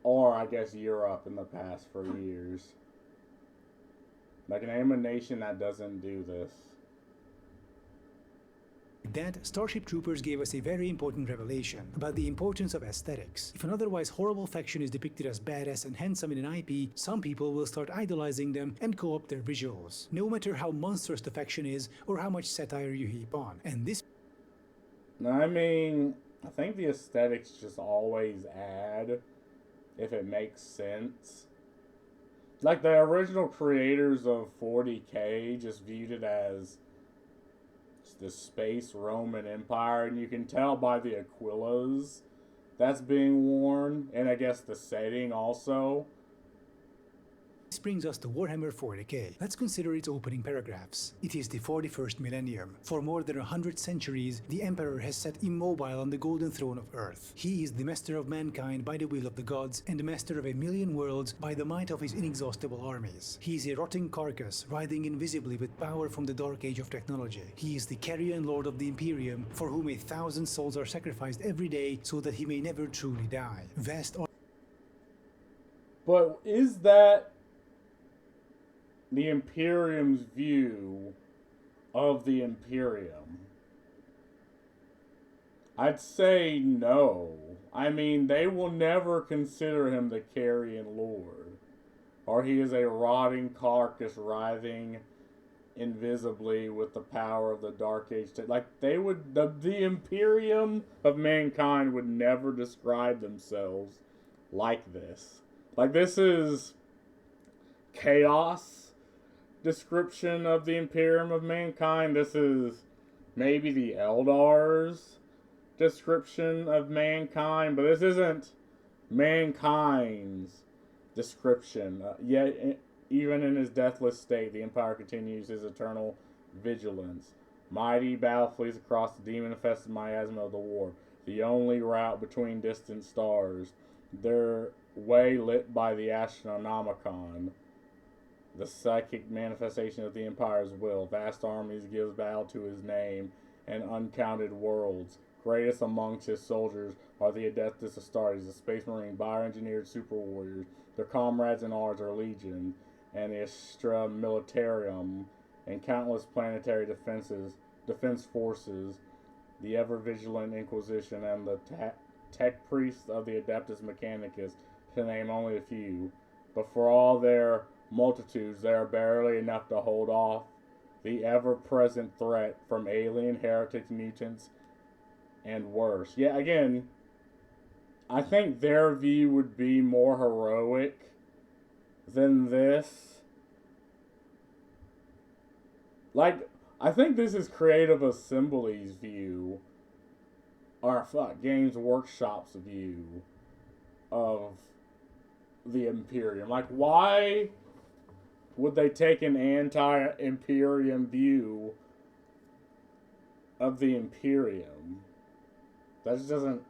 Or, I guess, Europe in the past 4 years. Like, name a nation that doesn't do this. That, Starship Troopers gave us a very important revelation about the importance of aesthetics. If an otherwise horrible faction is depicted as badass and handsome in an IP, some people will start idolizing them and co-opt their visuals, no matter how monstrous the faction is or how much satire you heap on. And this... I mean, I think the aesthetics just always add, if it makes sense. Like, the original creators of 40K just viewed it as the space Roman Empire, and you can tell by the Aquillas that's being worn, and I guess the setting also. This brings us to Warhammer 40K. Let's consider its opening paragraphs. It is the 41st millennium. For more than 100 centuries, the Emperor has sat immobile on the golden throne of Earth. He is the master of mankind by the will of the gods, and the master of a million worlds by the might of his inexhaustible armies. He is a rotting carcass, writhing invisibly with power from the dark age of technology. He is the carrion lord of the Imperium, for whom 1,000 souls are sacrificed every day so that he may never truly die. But is that the Imperium's view of the Imperium? I'd say no. I mean, they will never consider him the Carrion Lord, or he is a rotting carcass writhing invisibly with the power of the Dark Age. Like, they would, the Imperium of mankind would never describe themselves like this. Like, this is chaos description of the Imperium of mankind. This is maybe the Eldar's description of mankind, but this isn't mankind's description. Yet, even in his deathless state, the Empire continues his eternal vigilance. Mighty battle fleets across the demon-infested miasma of the war, the only route between distant stars, their way lit by the Astronomicon, the psychic manifestation of the Empire's will. Vast armies gives battle to his name, and uncounted worlds. Greatest amongst his soldiers are the Adeptus Astartes, the Space Marine bioengineered super warriors. Their comrades in arms are Legion, and the Astra Militarium, and countless planetary defense forces, the ever-vigilant Inquisition, and the tech priests of the Adeptus Mechanicus, to name only a few. But for all their multitudes, they are barely enough to hold off the ever-present threat from alien heretics, mutants, and worse. Yeah, again, I think their view would be more heroic than this. Like, I think this is Creative Assembly's view, or Games Workshop's view of the Imperium. Like, why would they take an anti-Imperium view of the Imperium? That just doesn't...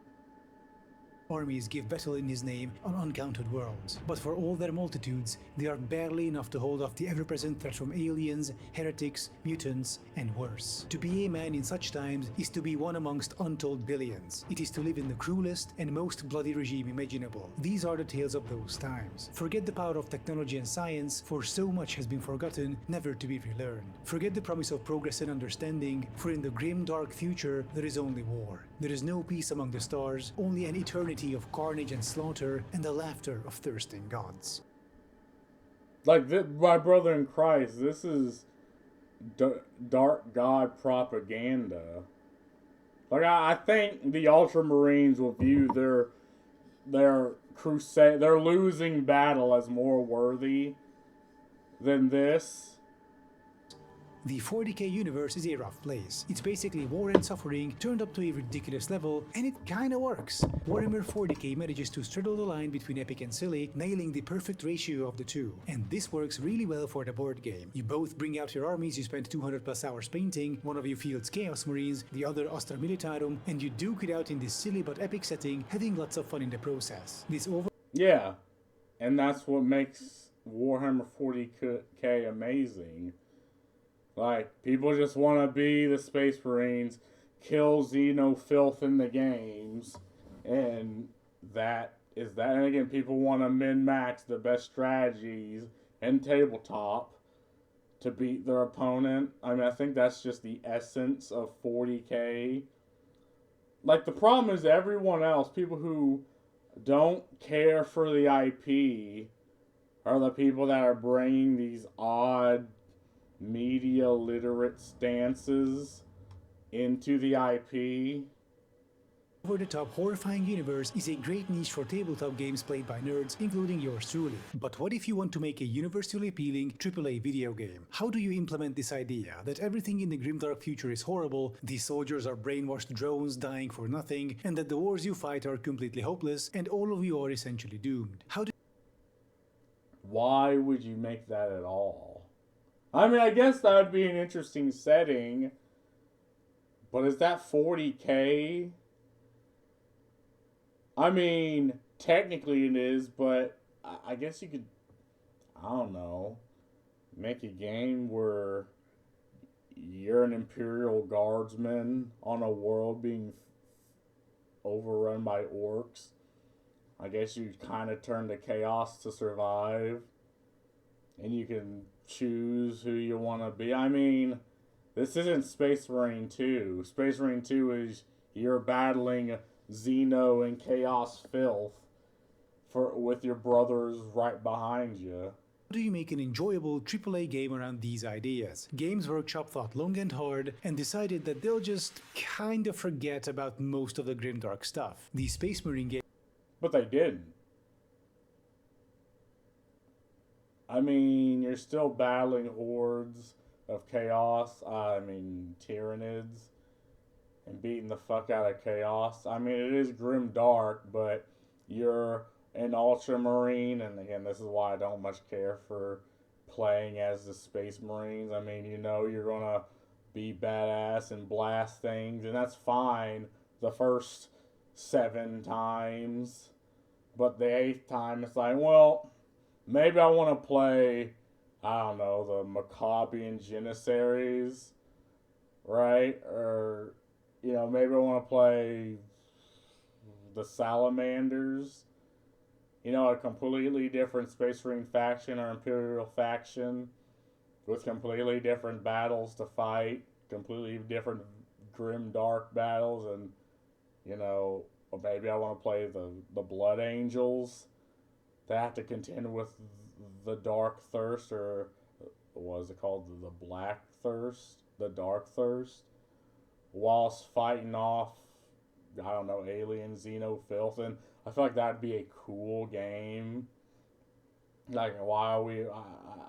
Armies give battle in his name on uncounted worlds, but for all their multitudes, they are barely enough to hold off the ever-present threat from aliens, heretics, mutants, and worse. To be a man in such times is to be one amongst untold billions. It is to live in the cruelest and most bloody regime imaginable. These are the tales of those times. Forget the power of technology and science, for so much has been forgotten, never to be relearned. Forget the promise of progress and understanding, for in the grim dark future there is only war. There is no peace among the stars, only an eternity of carnage and slaughter, and the laughter of thirsting gods. Like, my brother in Christ, this is dark god propaganda. Like, I think the Ultramarines will view their crusade, their losing battle, as more worthy than this. The 40k universe is a rough place. It's basically war and suffering turned up to a ridiculous level, and it kinda works. Warhammer 40k manages to straddle the line between epic and silly, nailing the perfect ratio of the two. And this works really well for the board game. You both bring out your armies you spent 200 plus hours painting, one of you fields Chaos Marines, the other Astra Militarum, and you duke it out in this silly but epic setting, having lots of fun in the process. Yeah, and that's what makes Warhammer 40k amazing. Like, people just want to be the Space Marines, kill Xeno filth in the games, and that is that. And again, people want to min-max the best strategies and tabletop to beat their opponent. I mean, I think that's just the essence of 40k. Like, the problem is everyone else, people who don't care for the IP, are the people that are bringing these odd media literate stances into the IP. Over-the-top horrifying universe is a great niche for tabletop games played by nerds, including yours truly. But what if you want to make a universally appealing AAA video game? How do you implement this idea that everything in the grimdark future is horrible, the soldiers are brainwashed drones dying for nothing, and that the wars you fight are completely hopeless, and all of you are essentially doomed? Why would you make that at all? I mean, I guess that would be an interesting setting, but is that 40k? I mean, technically it is, but I guess you could, I don't know, make a game where you're an Imperial Guardsman on a world being overrun by orcs. I guess you kind of turn to chaos to survive, and you can choose who you want to be. I mean, this isn't Space Marine 2. Space Marine 2 is you're battling Xeno and Chaos Filth with your brothers right behind you. How do you make an enjoyable AAA game around these ideas? Games Workshop thought long and hard and decided that they'll just kind of forget about most of the grimdark stuff. The Space Marine game. But they didn't. I mean, you're still battling hordes of chaos. I mean, Tyranids. And beating the fuck out of chaos. I mean, it is grim dark, but you're an ultramarine, and again, this is why I don't much care for playing as the Space Marines. I mean, you know, you're gonna be badass and blast things, and that's fine the first 7 times, but the 8th time it's like, well, maybe I want to play, I don't know, the Maccabean Janissaries, right? Or, you know, maybe I want to play the Salamanders. You know, a completely different Space Marine faction or Imperial faction with completely different battles to fight, completely different grim dark battles, and, you know, or maybe I want to play the Blood Angels. They have to contend with the Dark Thirst, or what is it called? The Black Thirst? The Dark Thirst? Whilst fighting off, I don't know, alien Xeno filth. And I feel like that'd be a cool game. Like, why are we...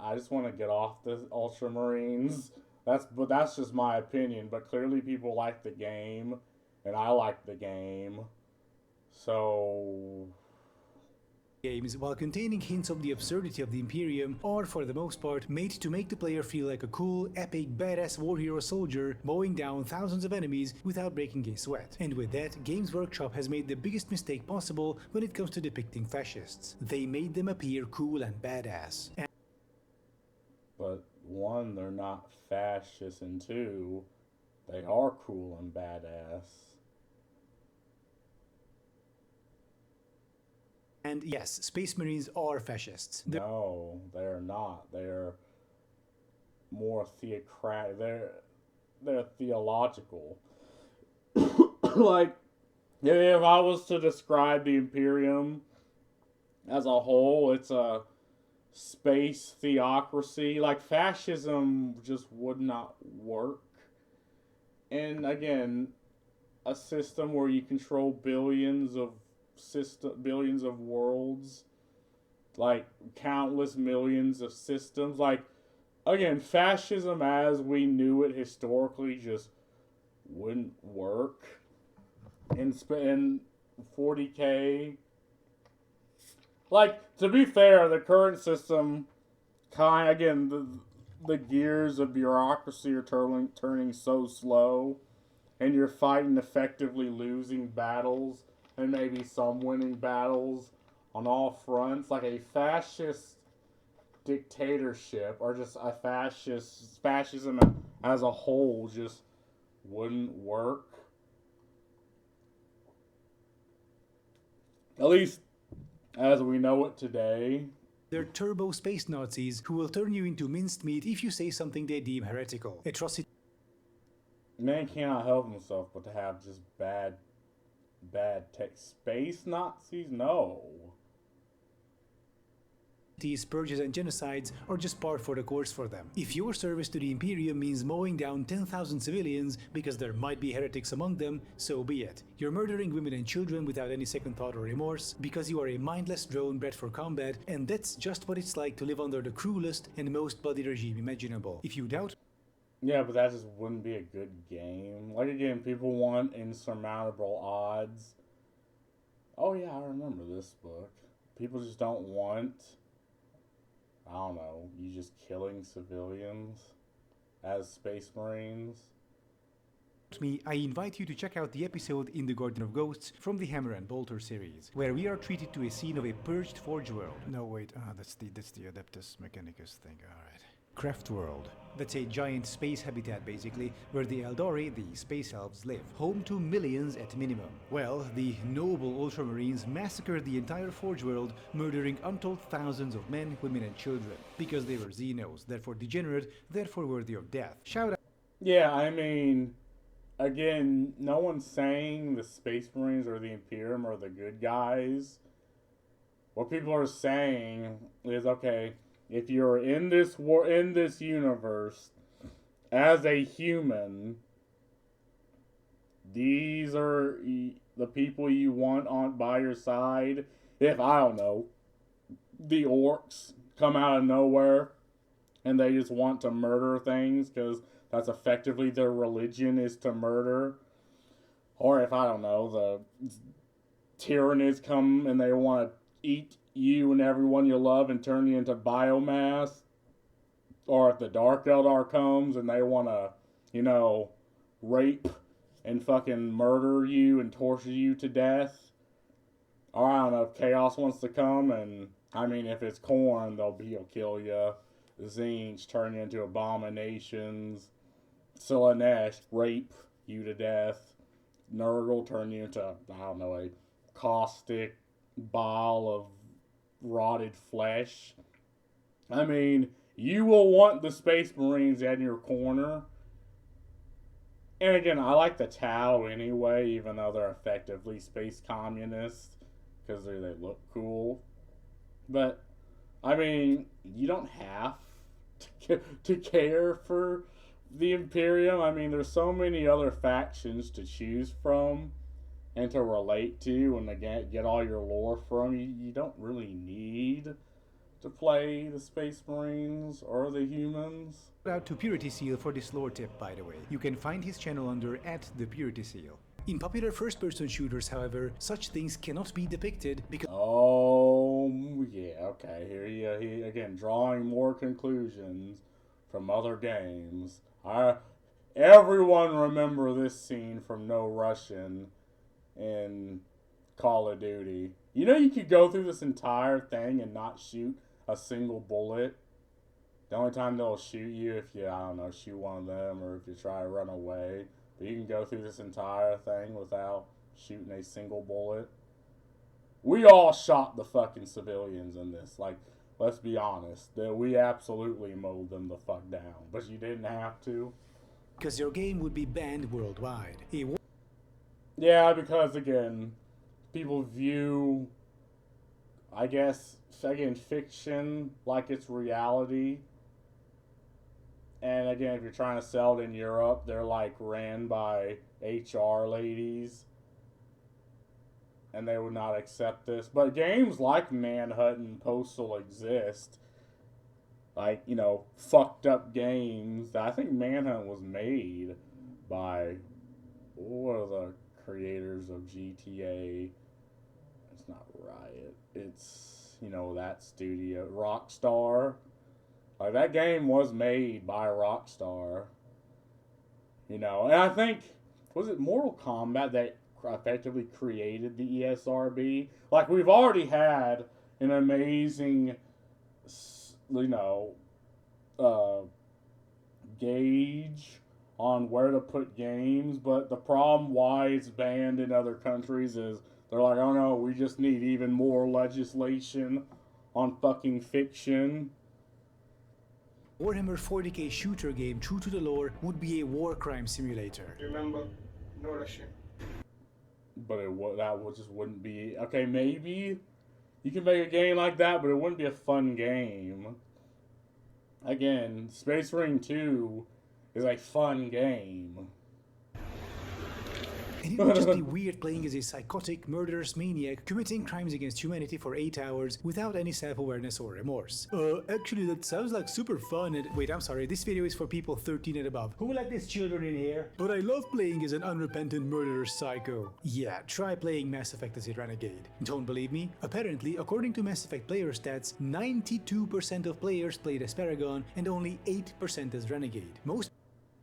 I just want to get off the Ultramarines. But that's just my opinion. But clearly people like the game, and I like the game. So... games, while containing hints of the absurdity of the Imperium, are for the most part made to make the player feel like a cool, epic, badass war hero soldier mowing down thousands of enemies without breaking a sweat. And with that, Games Workshop has made the biggest mistake possible when it comes to depicting fascists. They made them appear cool and badass. But 1, they're not fascists, and 2, they are cool and badass. And yes, Space Marines are fascists. No, they're not. They're more theocratic. They're theological. Like, if I was to describe the Imperium as a whole, it's a space theocracy. Like, fascism just would not work. And again, a system where you control billions of worlds, like countless millions of systems. Like, again, fascism as we knew it historically just wouldn't work in 40K. Like, to be fair, the current system again, the gears of bureaucracy are turning so slow, and you're fighting effectively losing battles and maybe some winning battles on all fronts. Like a fascist dictatorship or just a fascism as a whole just wouldn't work. At least as we know it today. They're turbo space Nazis who will turn you into minced meat if you say something they deem heretical. Atrocity. Man cannot help himself but to have just bad tech. Space Nazis? No. These purges and genocides are just par for the course for them. If your service to the Imperium means mowing down 10,000 civilians because there might be heretics among them, so be it. You're murdering women and children without any second thought or remorse because you are a mindless drone bred for combat, and that's just what it's like to live under the cruelest and most bloody regime imaginable. If you doubt, yeah, but that just wouldn't be a good game. Like, again, people want insurmountable odds. Oh yeah, I remember this book. People just don't want, I don't know, you just killing civilians as Space Marines. I invite you to check out the episode in The Guardian of Ghosts from the Hammer and Bolter series, where we are treated to a scene of a purged Forge world. No, wait, that's the Adeptus Mechanicus thing, alright. Craft world. That's a giant space habitat, basically, where the Eldari, the space elves, live. Home to millions at minimum. Well, the noble Ultramarines massacred the entire Forge world, murdering untold thousands of men, women, and children. Because they were Xenos, therefore degenerate, therefore worthy of death. Shout out. Yeah, I mean, again, no one's saying the Space Marines or the Imperium are the good guys. What people are saying is, okay, if you're in this universe as a human, these are the people you want on by your side. If, I don't know, the orcs come out of nowhere and they just want to murder things because that's effectively their religion, is to murder. Or if, I don't know, the Tyranids come and they want to eat you and everyone you love and turn you into biomass. Or if the Dark Eldar comes and they want to, rape and fucking murder you and torture you to death. Or I don't know, if Chaos wants to come and, I mean, if it's Khorne, he'll kill you. The Tzeentch turn you into abominations. Slanesh rape you to death. Nurgle turn you into, I don't know, a caustic ball of rotted flesh. I mean, you will want the Space Marines in your corner. And again, I like the Tau anyway, even though they're effectively space communists, because they look cool. But, I mean, you don't have to care for the Imperium. I mean, there's so many other factions to choose from and to relate to and to get all your lore from. You don't really need to play the Space Marines or the humans. Shout out to Purity Seal for this lore tip, by the way. You can find his channel under @thepurityseal. In popular first-person shooters, however, such things cannot be depicted because... Oh, yeah, okay. Here he again, drawing more conclusions from other games. Everyone remember this scene from No Russian in Call of Duty. You know you could go through this entire thing and not shoot a single bullet. The only time they'll shoot you if you, I don't know, shoot one of them or if you try to run away. But you can go through this entire thing without shooting a single bullet. We all shot the fucking civilians in this. Like, let's be honest. We absolutely mowed them the fuck down. But you didn't have to. Because your game would be banned worldwide. Yeah, because again, people view, I guess, again, fiction like it's reality. And again, if you're trying to sell it in Europe, they're like ran by HR ladies. And they would not accept this. But games like Manhunt and Postal exist. like, you know, fucked up games. I think Manhunt was made by, what are the creators of GTA? It's not Riot. It's, you know, that studio, Rockstar. Like, that game was made by Rockstar. You know, and I think, was it Mortal Kombat that effectively created the ESRB? Like, we've already had an amazing, you know, uh, gauge on where to put games, but the problem why it's banned in other countries is they're like, oh no, we just need even more legislation on fucking fiction. Warhammer 40k shooter game true to the lore would be a war crime simulator. Remember, no Russian. But just wouldn't be okay. Maybe you can make a game like that, but it wouldn't be a fun game. Again, Space Marine 2 is a fun game. And it would just be weird playing as a psychotic, murderous maniac committing crimes against humanity for 8 hours without any self-awareness or remorse. Actually that sounds like super fun and— wait, I'm sorry, this video is for people 13 and above. Who let these children in here? But I love playing as an unrepentant murderous psycho. Yeah, try playing Mass Effect as a renegade. Don't believe me? Apparently, according to Mass Effect player stats, 92% of players played as Paragon and only 8% as renegade. Most—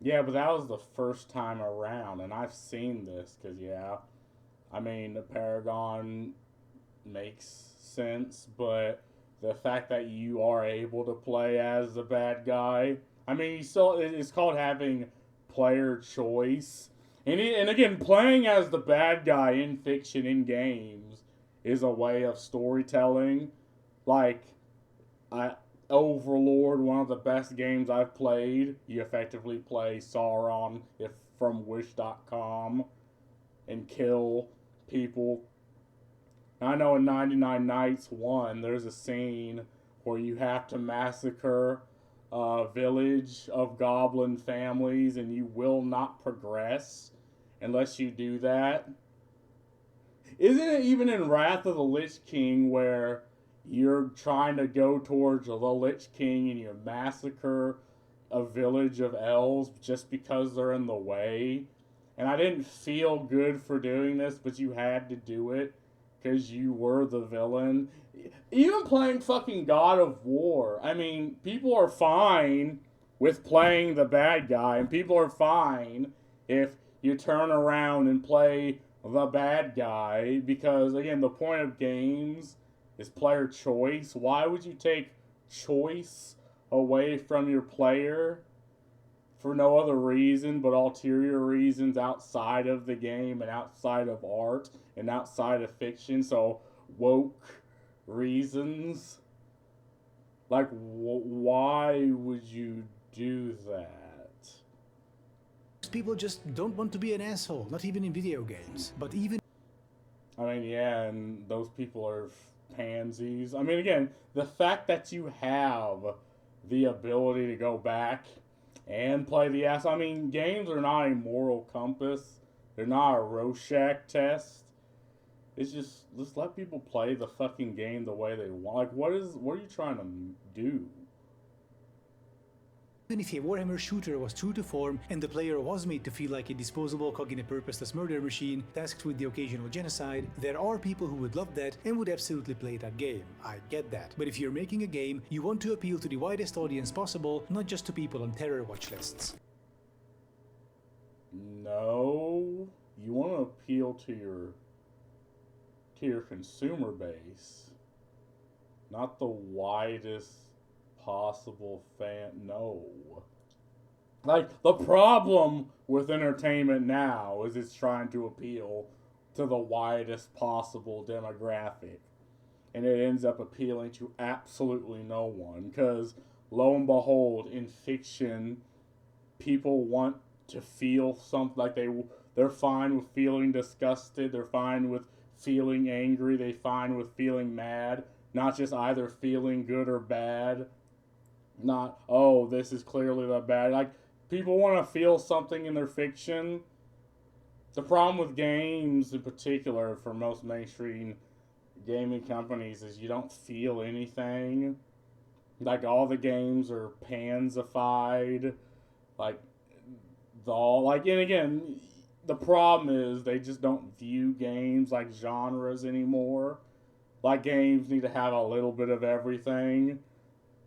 Yeah, but that was the first time around, and I've seen this, because, yeah, I mean, the Paragon makes sense, but the fact that you are able to play as the bad guy, I mean, it's called having player choice, and again, playing as the bad guy in fiction, in games, is a way of storytelling. Like, Overlord, one of the best games I've played. You effectively play Sauron from Wish.com and kill people. I know in 99 Nights 1, there's a scene where you have to massacre a village of goblin families, and you will not progress unless you do that. Isn't it even in Wrath of the Lich King where you're trying to go towards the Lich King and you massacre a village of elves just because they're in the way? And I didn't feel good for doing this, but you had to do it because you were the villain. Even playing fucking God of War, I mean, people are fine with playing the bad guy, and people are fine if you turn around and play the bad guy, because, again, the point of games is player choice. Why would you take choice away from your player for no other reason but ulterior reasons outside of the game and outside of art and outside of fiction? So woke reasons. Like, why would you do that? people just don't want to be an asshole, not even in video games. But even— I mean, yeah, and those people are pansies. I mean, again, the fact that you have the ability to go back and play the ass. I mean, games are not a moral compass. They're not a Rorschach test. It's just let people play the fucking game the way they want. Like, what are you trying to do? Even if a Warhammer shooter was true to form and the player was made to feel like a disposable cog in a purposeless murder machine tasked with the occasional genocide, there are people who would love that and would absolutely play that game. I get that. But if you're making a game, you want to appeal to the widest audience possible, not just to people on terror watch lists. No, you want to appeal to your consumer base, not the widest possible fan. No. Like, the problem with entertainment now is it's trying to appeal to the widest possible demographic, and it ends up appealing to absolutely no one, because lo and behold, in fiction, people want to feel something. Like, they're fine with feeling disgusted, they're fine with feeling angry, they're fine with feeling mad, not just either feeling good or bad. Not, oh, this is clearly the bad. Like, people want to feel something in their fiction. The problem with games in particular for most mainstream gaming companies is you don't feel anything. Like all the games are pansified. Like and again, the problem is they just don't view games like genres anymore. Like games need to have a little bit of everything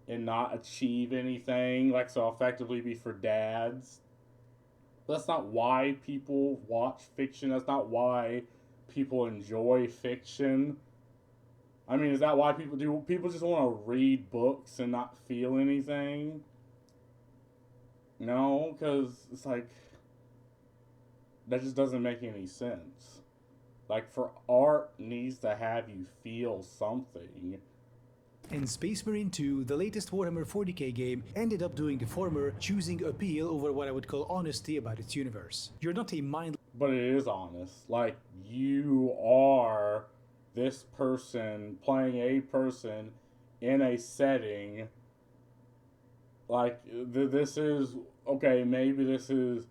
and not achieve anything. Like so effectively be for dads. But that's not why people watch fiction. That's not why people enjoy fiction. I mean, is that why people do? People just want to read books and not feel anything? No, because it's like, that just doesn't make any sense. Like, for art needs to have you feel something. In Space Marine 2, the latest Warhammer 40k game ended up doing the former, choosing appeal over what I would call honesty about its universe. You're not a mind. But it is honest. Like, you are this person playing a person in a setting. Like, this is, okay, maybe this is,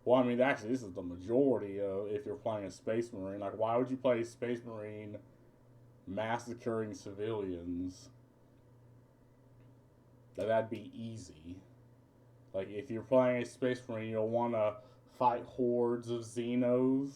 well, I mean, actually, this is the majority of if you're playing a Space Marine. Like, why would you play Space Marine massacring civilians? That'd be easy. Like, if you're playing a Space Marine, you'll want to fight hordes of Xenos.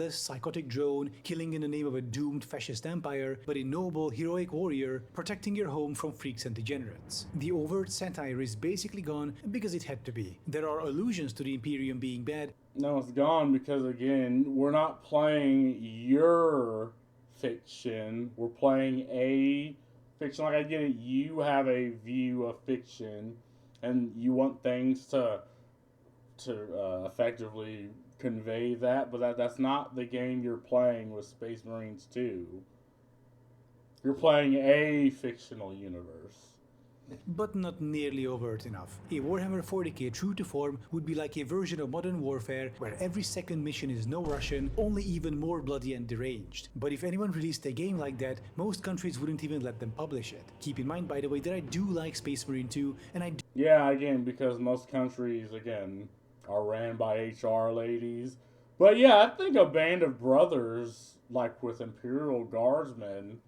Psychotic drone killing in the name of a doomed fascist empire, but a noble, heroic warrior protecting your home from freaks and degenerates. The overt satire is basically gone because it had to be. There are allusions to the Imperium being bad. No, it's gone because, again, we're not playing your fiction. We're playing a fiction. Like, I get it, you have a view of fiction, and you want things to effectively convey that, but that's not the game you're playing with Space Marines 2. You're playing a fictional universe. But not nearly overt enough. A Warhammer 40k true to form would be like a version of Modern Warfare where every second mission is no Russian, only even more bloody and deranged. But if anyone released a game like that, most countries wouldn't even let them publish it. Keep in mind, by the way, that I do like Space Marine 2, and I do. Yeah, again, because most countries, again, are ran by HR ladies. But yeah, I think a band of brothers, like with Imperial Guardsmen,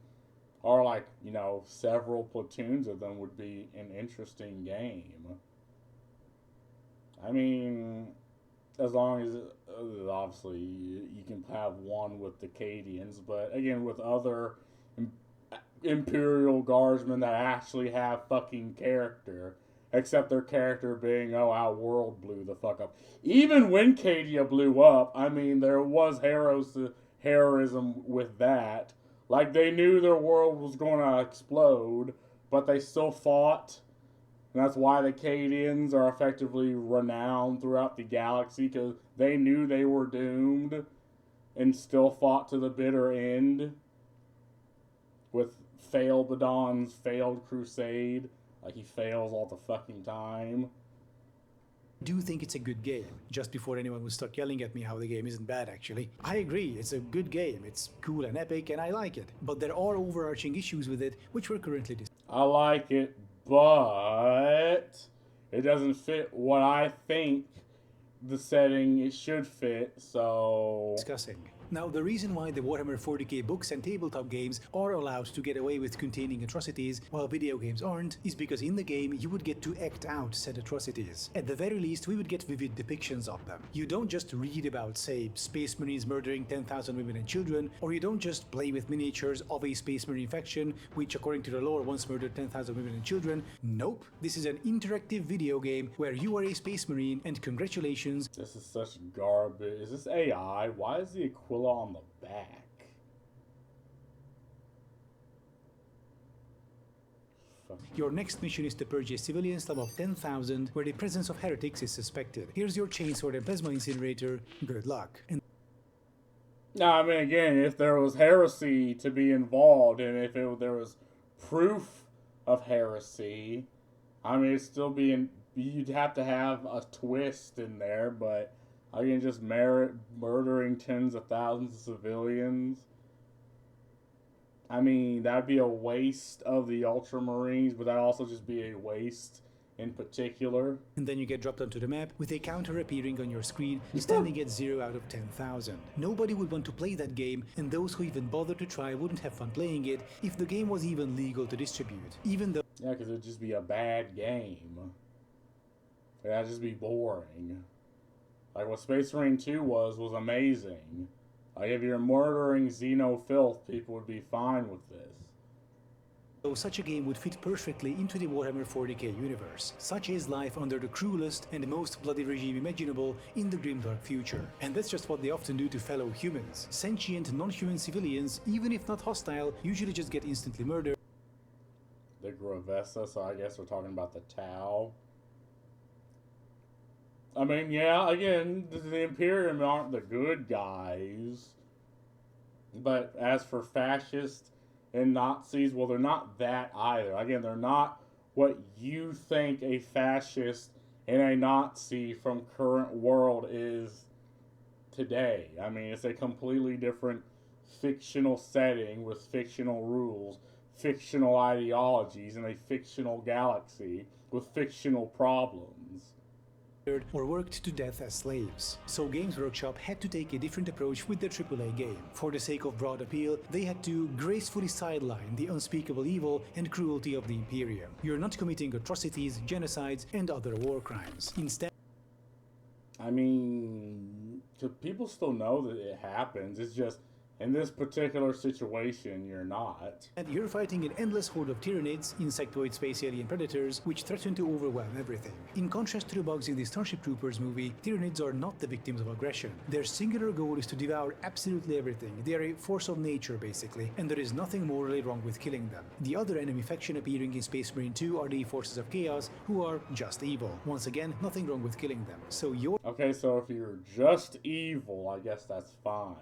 or like, you know, several platoons of them would be an interesting game. I mean, as long as, obviously, you can have one with the Cadians, but again, with other Imperial Guardsmen that actually have fucking character. Except their character being, oh, our world blew the fuck up. Even when Cadia blew up, I mean, there was heroism with that. Like, they knew their world was going to explode, but they still fought. And that's why the Cadians are effectively renowned throughout the galaxy, because they knew they were doomed and still fought to the bitter end with Failbadon's failed crusade. Like, he fails all the fucking time. I do think it's a good game, just before anyone would start yelling at me how the game isn't bad actually. I agree, it's a good game, it's cool and epic and I like it, but there are overarching issues with it which we're currently discussing. I like it, but it doesn't fit what I think the setting it should fit, so... Now, the reason why the Warhammer 40k books and tabletop games are allowed to get away with containing atrocities while video games aren't is because in the game you would get to act out said atrocities. At the very least, we would get vivid depictions of them. You don't just read about, say, Space Marines murdering 10,000 women and children, or you don't just play with miniatures of a Space Marine faction which, according to the lore, once murdered 10,000 women and children. Nope. This is an interactive video game where you are a Space Marine and congratulations. This is such garbage. Is this AI? Why is the Aquila on the back? Your next mission is to purge a civilian slum of 10,000 where the presence of heretics is suspected. Here's your chainsword and plasma incinerator. Good luck. No, I mean, again, if there was heresy to be involved, and if there was proof of heresy, I mean, it'd still be you'd have to have a twist in there, but again, just murdering tens of thousands of civilians. I mean, that'd be a waste of the Ultramarines, but that'd also just be a waste in particular. And then you get dropped onto the map with a counter appearing on your screen standing at 0 out of 10,000. Nobody would want to play that game, and those who even bother to try wouldn't have fun playing it if the game was even legal to distribute. Even though Yeah, because it'd just be a bad game. It'd just be boring. Like what Space Marine 2 was amazing. Like if you're murdering xenofilth, people would be fine with this. such a game would fit perfectly into the Warhammer 40k universe. Such is life under the cruelest and most bloody regime imaginable in the grimdark future. And that's just what they often do to fellow humans. Sentient, non-human civilians, even if not hostile, usually just get instantly murdered. The Gravessa, so I guess we're talking about the Tau. I mean, yeah, again, the Imperium aren't the good guys. But as for fascists and Nazis, well, they're not that either. Again, they're not what you think a fascist and a Nazi from current world is today. I mean, it's a completely different fictional setting with fictional rules, fictional ideologies, in a fictional galaxy with fictional problems. Or worked to death as slaves. So Games Workshop had to take a different approach with their AAA game. For the sake of broad appeal, they had to gracefully sideline the unspeakable evil and cruelty of the Imperium. You're not committing atrocities, genocides, and other war crimes. Instead, I mean, people still know that it happens. It's just, in this particular situation, you're not. and you're fighting an endless horde of Tyranids, insectoid space alien predators, which threaten to overwhelm everything. In contrast to the bugs in the Starship Troopers movie, Tyranids are not the victims of aggression. Their singular goal is to devour absolutely everything. They are a force of nature, basically, and there is nothing morally wrong with killing them. The other enemy faction appearing in Space Marine 2 are the Forces of Chaos, who are just evil. Once again, nothing wrong with killing them. So you're Okay, so if you're just evil, I guess that's fine.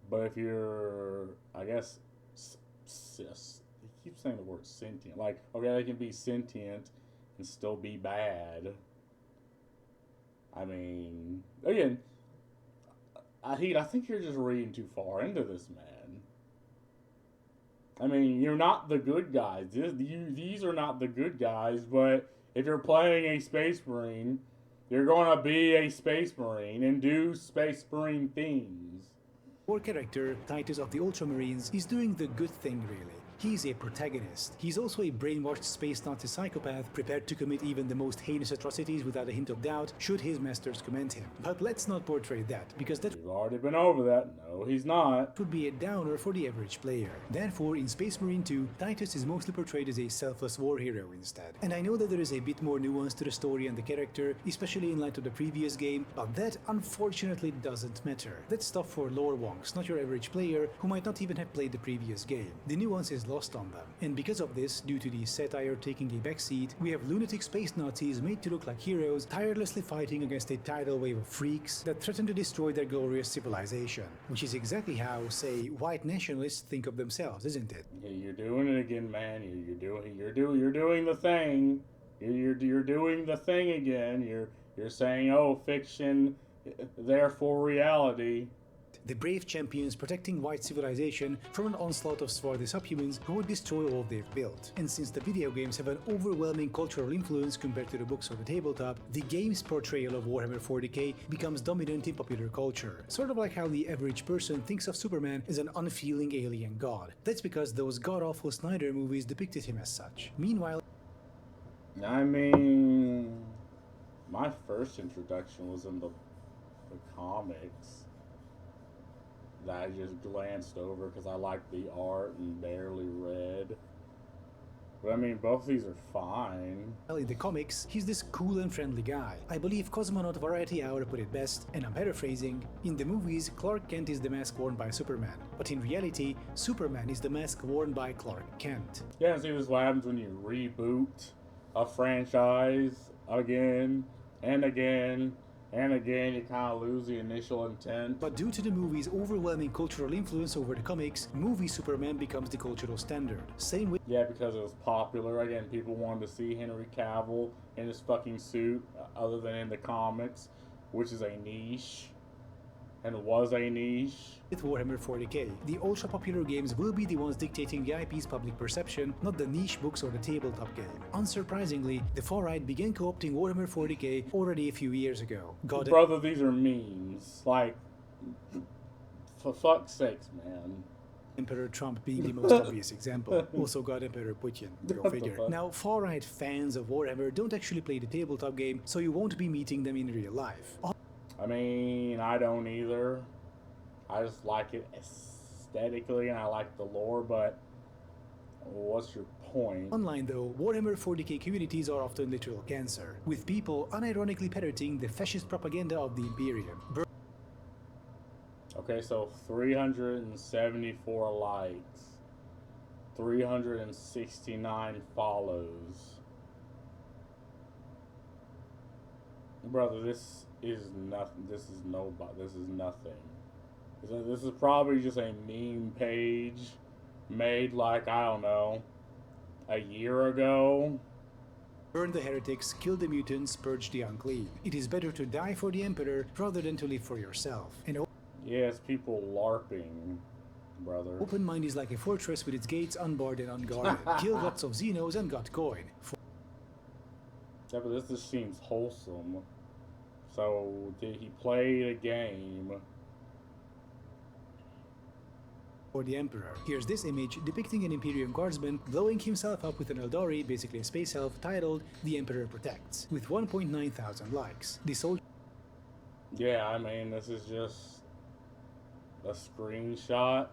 But if you're, I guess, they keep saying the word sentient. Like, okay, they can be sentient and still be bad. I mean, again, I think you're just reading too far into this, man. I mean, you're not the good guys. These are not the good guys, but if you're playing a Space Marine, you're going to be a Space Marine and do Space Marine things. Our character, Titus of the Ultramarines, is doing the good thing, really. He's a protagonist. He's also a brainwashed space Nazi psychopath, prepared to commit even the most heinous atrocities without a hint of doubt, should his masters command him. But let's not portray that, because that We've already been over that. No, he's not. would be a downer for the average player. Therefore, in Space Marine 2, Titus is mostly portrayed as a selfless war hero instead. And I know that there is a bit more nuance to the story and the character, especially in light of the previous game, but that unfortunately doesn't matter. That's stuff for lore wonks, not your average player who might not even have played the previous game. The nuance is lost on them. And because of this, due to the satire taking a backseat, we have lunatic space Nazis made to look like heroes, tirelessly fighting against a tidal wave of freaks that threaten to destroy their glorious civilization. Which is exactly how, say, white nationalists think of themselves, isn't it? Yeah, you're doing it again, man. You're doing the thing. You're doing the thing again. You're saying, oh, fiction, therefore reality. The brave champions protecting white civilization from an onslaught of swarthy subhumans who would destroy all they've built. And since the video games have an overwhelming cultural influence compared to the books or the tabletop, the game's portrayal of Warhammer 40k becomes dominant in popular culture. Sort of like how the average person thinks of Superman as an unfeeling alien god. That's because those god-awful Snyder movies depicted him as such. Meanwhile, I mean, my first introduction was in the comics that I just glanced over because I liked the art and barely read. But I mean, both of these are fine. in the comics, he's this cool and friendly guy. I believe Cosmonaut Variety Hour put it best, and I'm paraphrasing. In the movies, Clark Kent is the mask worn by Superman. But in reality, Superman is the mask worn by Clark Kent. Yeah, see, this is what happens when you reboot a franchise again and again. And again, you kind of lose the initial intent. But due to the movie's overwhelming cultural influence over the comics, movie Superman becomes the cultural standard. Same with Yeah, because it was popular. Again, people wanted to see Henry Cavill in his fucking suit, other than in the comics, which is a niche. and was a niche. With Warhammer 40k, the ultra-popular games will be the ones dictating the IP's public perception, not the niche books or the tabletop game. Unsurprisingly, the far-right began co-opting Warhammer 40k already a few years ago. Brother, these are memes. Like, for fuck's sakes, man. Emperor Trump being the most obvious example. Also got Emperor Putin, go figure. Now, far-right fans of Warhammer don't actually play the tabletop game, so you won't be meeting them in real life. I mean, I don't either. I just like it aesthetically and I like the lore, but what's your point? Online though, Warhammer 40k communities are often literal cancer, with people unironically parroting the fascist propaganda of the Imperium. Okay, so 374 likes, 369 follows. Brother, this is nothing. This is nobody. This is nothing. This is probably just a meme page made like, I don't know, a year ago. Burn the heretics, kill the mutants, purge the unclean. It is better to die for the Emperor rather than to live for yourself. And yes, people LARPing, brother. open mind is like a fortress with its gates unbarred and unguarded. Kill lots of Xenos and got coin. Yeah, but this just seems wholesome. So, did he play the game? For the Emperor. Here's this image depicting an Imperium guardsman blowing himself up with an Eldari, basically a space elf, titled The Emperor Protects, with 1.9 thousand likes. The soldier. Yeah, I mean, this is just a screenshot.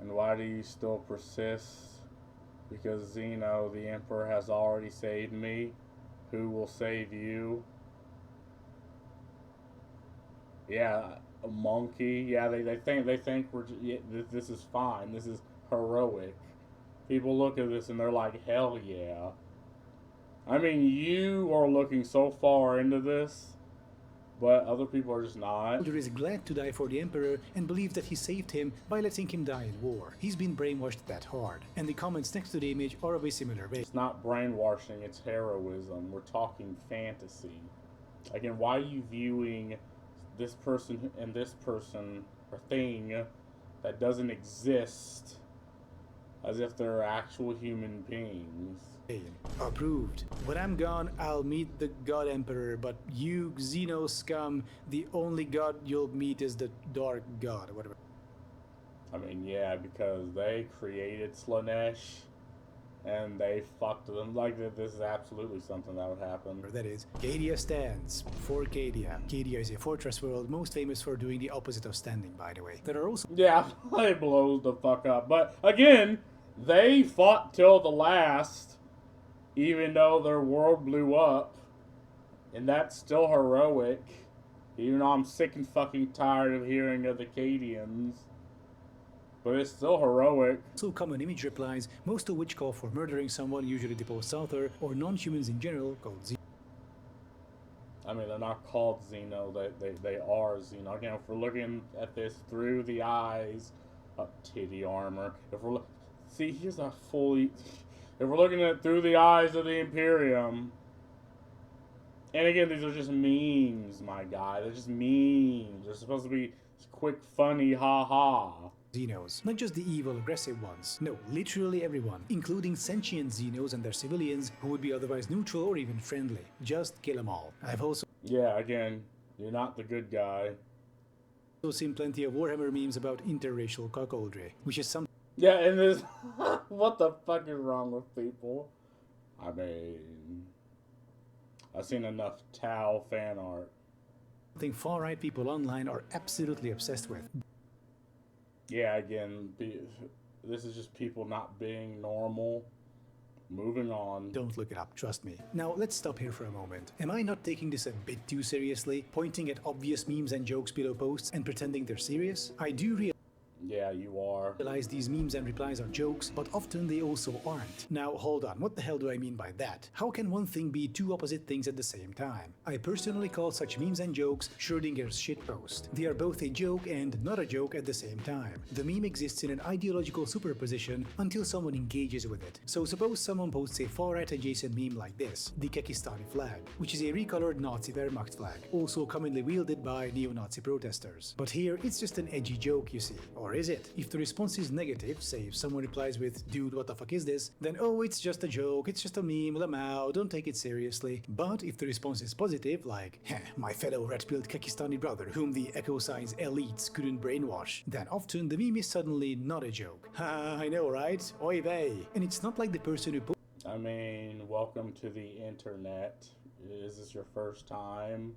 And why do you still persist? Because Zeno, the Emperor, has already saved me. Who will save you? Yeah, a monkey. Yeah, they think we're this is fine. This is heroic. People look at this and they're like, hell yeah. I mean, you are looking so far into this, but other people are just not. Soldier is glad to die for the Emperor and believes that he saved him by letting him die in war. He's been brainwashed that hard. And the comments next to the image are of a similar vein. It's not brainwashing, it's heroism. We're talking fantasy. Again, why are you viewing this person and this person or thing that doesn't exist as if they're actual human beings? Approved. When I'm gone, I'll meet the God Emperor, but you, Xeno scum, the only God you'll meet is the Dark God, or whatever. I mean, yeah, because they created Slanesh and they fucked them. Like, this is absolutely something that would happen. That is, Cadia stands for Cadia. Cadia is a fortress world most famous for doing the opposite of standing, by the way. There are also... Yeah, it blows the fuck up. But, again, they fought till the last, even though their world blew up. And that's still heroic. Even though I'm sick and fucking tired of hearing of the Cadians. But it's still heroic. Also common image replies, most of which call for murdering someone, usually the post-author, or non-humans in general, called Xeno. I mean, they're not called Xeno, they are Xeno. Again, if we're looking at this through the eyes of titty armor, if we're see, here's a fully... If we're looking at it through the eyes of the Imperium... And again, these are just memes, my guy. They're just memes. They're supposed to be quick, funny, ha-ha. Xenos. Not just the evil, aggressive ones. No, literally everyone, including sentient Xenos and their civilians who would be otherwise neutral or even friendly. Just kill them all. I've also Yeah, again, you're not the good guy. seen plenty of Warhammer memes about interracial cuckoldry, which is something... Yeah, and this... What the fuck is wrong with people? I mean... I've seen enough Tau fan art. Something far-right people online are absolutely obsessed with. Yeah, again, this is just people not being normal. Moving on. Don't look it up, trust me. Now, let's stop here for a moment. Am I not taking this a bit too seriously? Pointing at obvious memes and jokes below posts and pretending they're serious? I do realize Yeah, you are. Realize these memes and replies are jokes, but often they also aren't. Now hold on, what the hell do I mean by that? How can one thing be two opposite things at the same time? I personally call such memes and jokes Schrödinger's shitpost. They are both a joke and not a joke at the same time. The meme exists in an ideological superposition until someone engages with it. So suppose someone posts a far-right adjacent meme like this, the Kekistani flag, which is a recolored Nazi Wehrmacht flag, also commonly wielded by neo-Nazi protesters. But here it's just an edgy joke, you see. Or is it? If the response is negative, say if someone replies with, "Dude, what the fuck is this?" then oh, it's just a joke, it's just a meme, lamau, don't take it seriously. But if the response is positive, like, "Heh, my fellow red-pilled Kekistani brother whom the eco science elites couldn't brainwash," then often the meme is suddenly not a joke. Ha, I know, right? Oy vey. And it's not like the person who I mean, welcome to the internet. Is this your first time?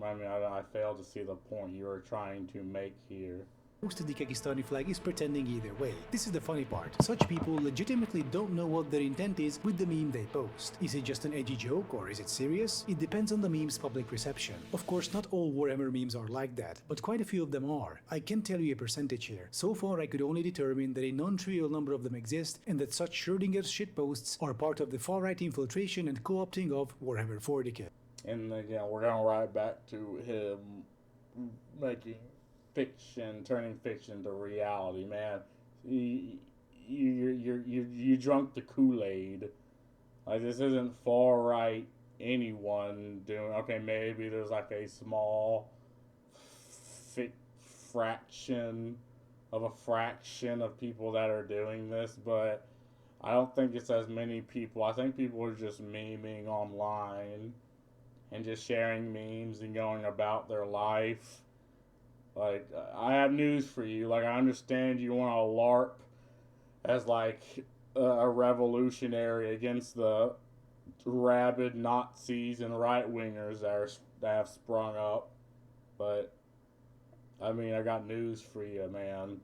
I mean, I fail to see the point you are trying to make here. posted the Kekistani flag is pretending either way. This is the funny part. Such people legitimately don't know what their intent is with the meme they post. Is it just an edgy joke or is it serious? It depends on the meme's public reception. Of course, not all Warhammer memes are like that, but quite a few of them are. I can't tell you a percentage here. So far, I could only determine that a non-trivial number of them exist and that such Schrödinger's shitposts are part of the far-right infiltration and co-opting of Warhammer 40k. And again, we're going right back to him making fiction, turning fiction to reality, man. You drunk the Kool-Aid. Like, this isn't far right anyone doing. Okay, maybe there's like a small fraction of people that are doing this, but I don't think it's as many people. I think people are just memeing online and just sharing memes and going about their life. Like, I have news for you. Like, I understand you want to LARP as, like, a revolutionary against the rabid Nazis and right-wingers that have sprung up. But, I mean, I got news for you, man.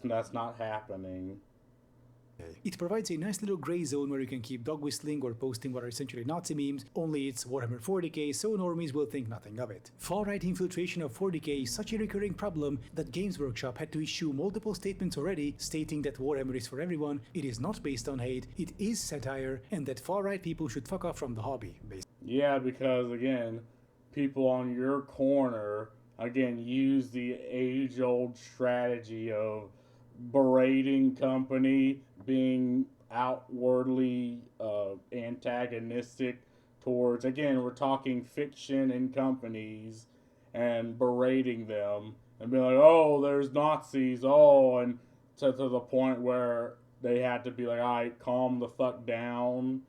That's not happening. It provides a nice little gray zone where you can keep dog whistling or posting what are essentially Nazi memes, only it's Warhammer 40k, so normies will think nothing of it. Far-right infiltration of 40k is such a recurring problem that Games Workshop had to issue multiple statements already stating that Warhammer is for everyone, it is not based on hate, it is satire, and that far-right people should fuck off from the hobby. Yeah, because, again, people on your corner, again, use the age-old strategy of berating company, being outwardly antagonistic towards, again, we're talking fiction and companies, and berating them and be like, oh, there's Nazis, oh, and to the point where they had to be like, all right, calm the fuck down,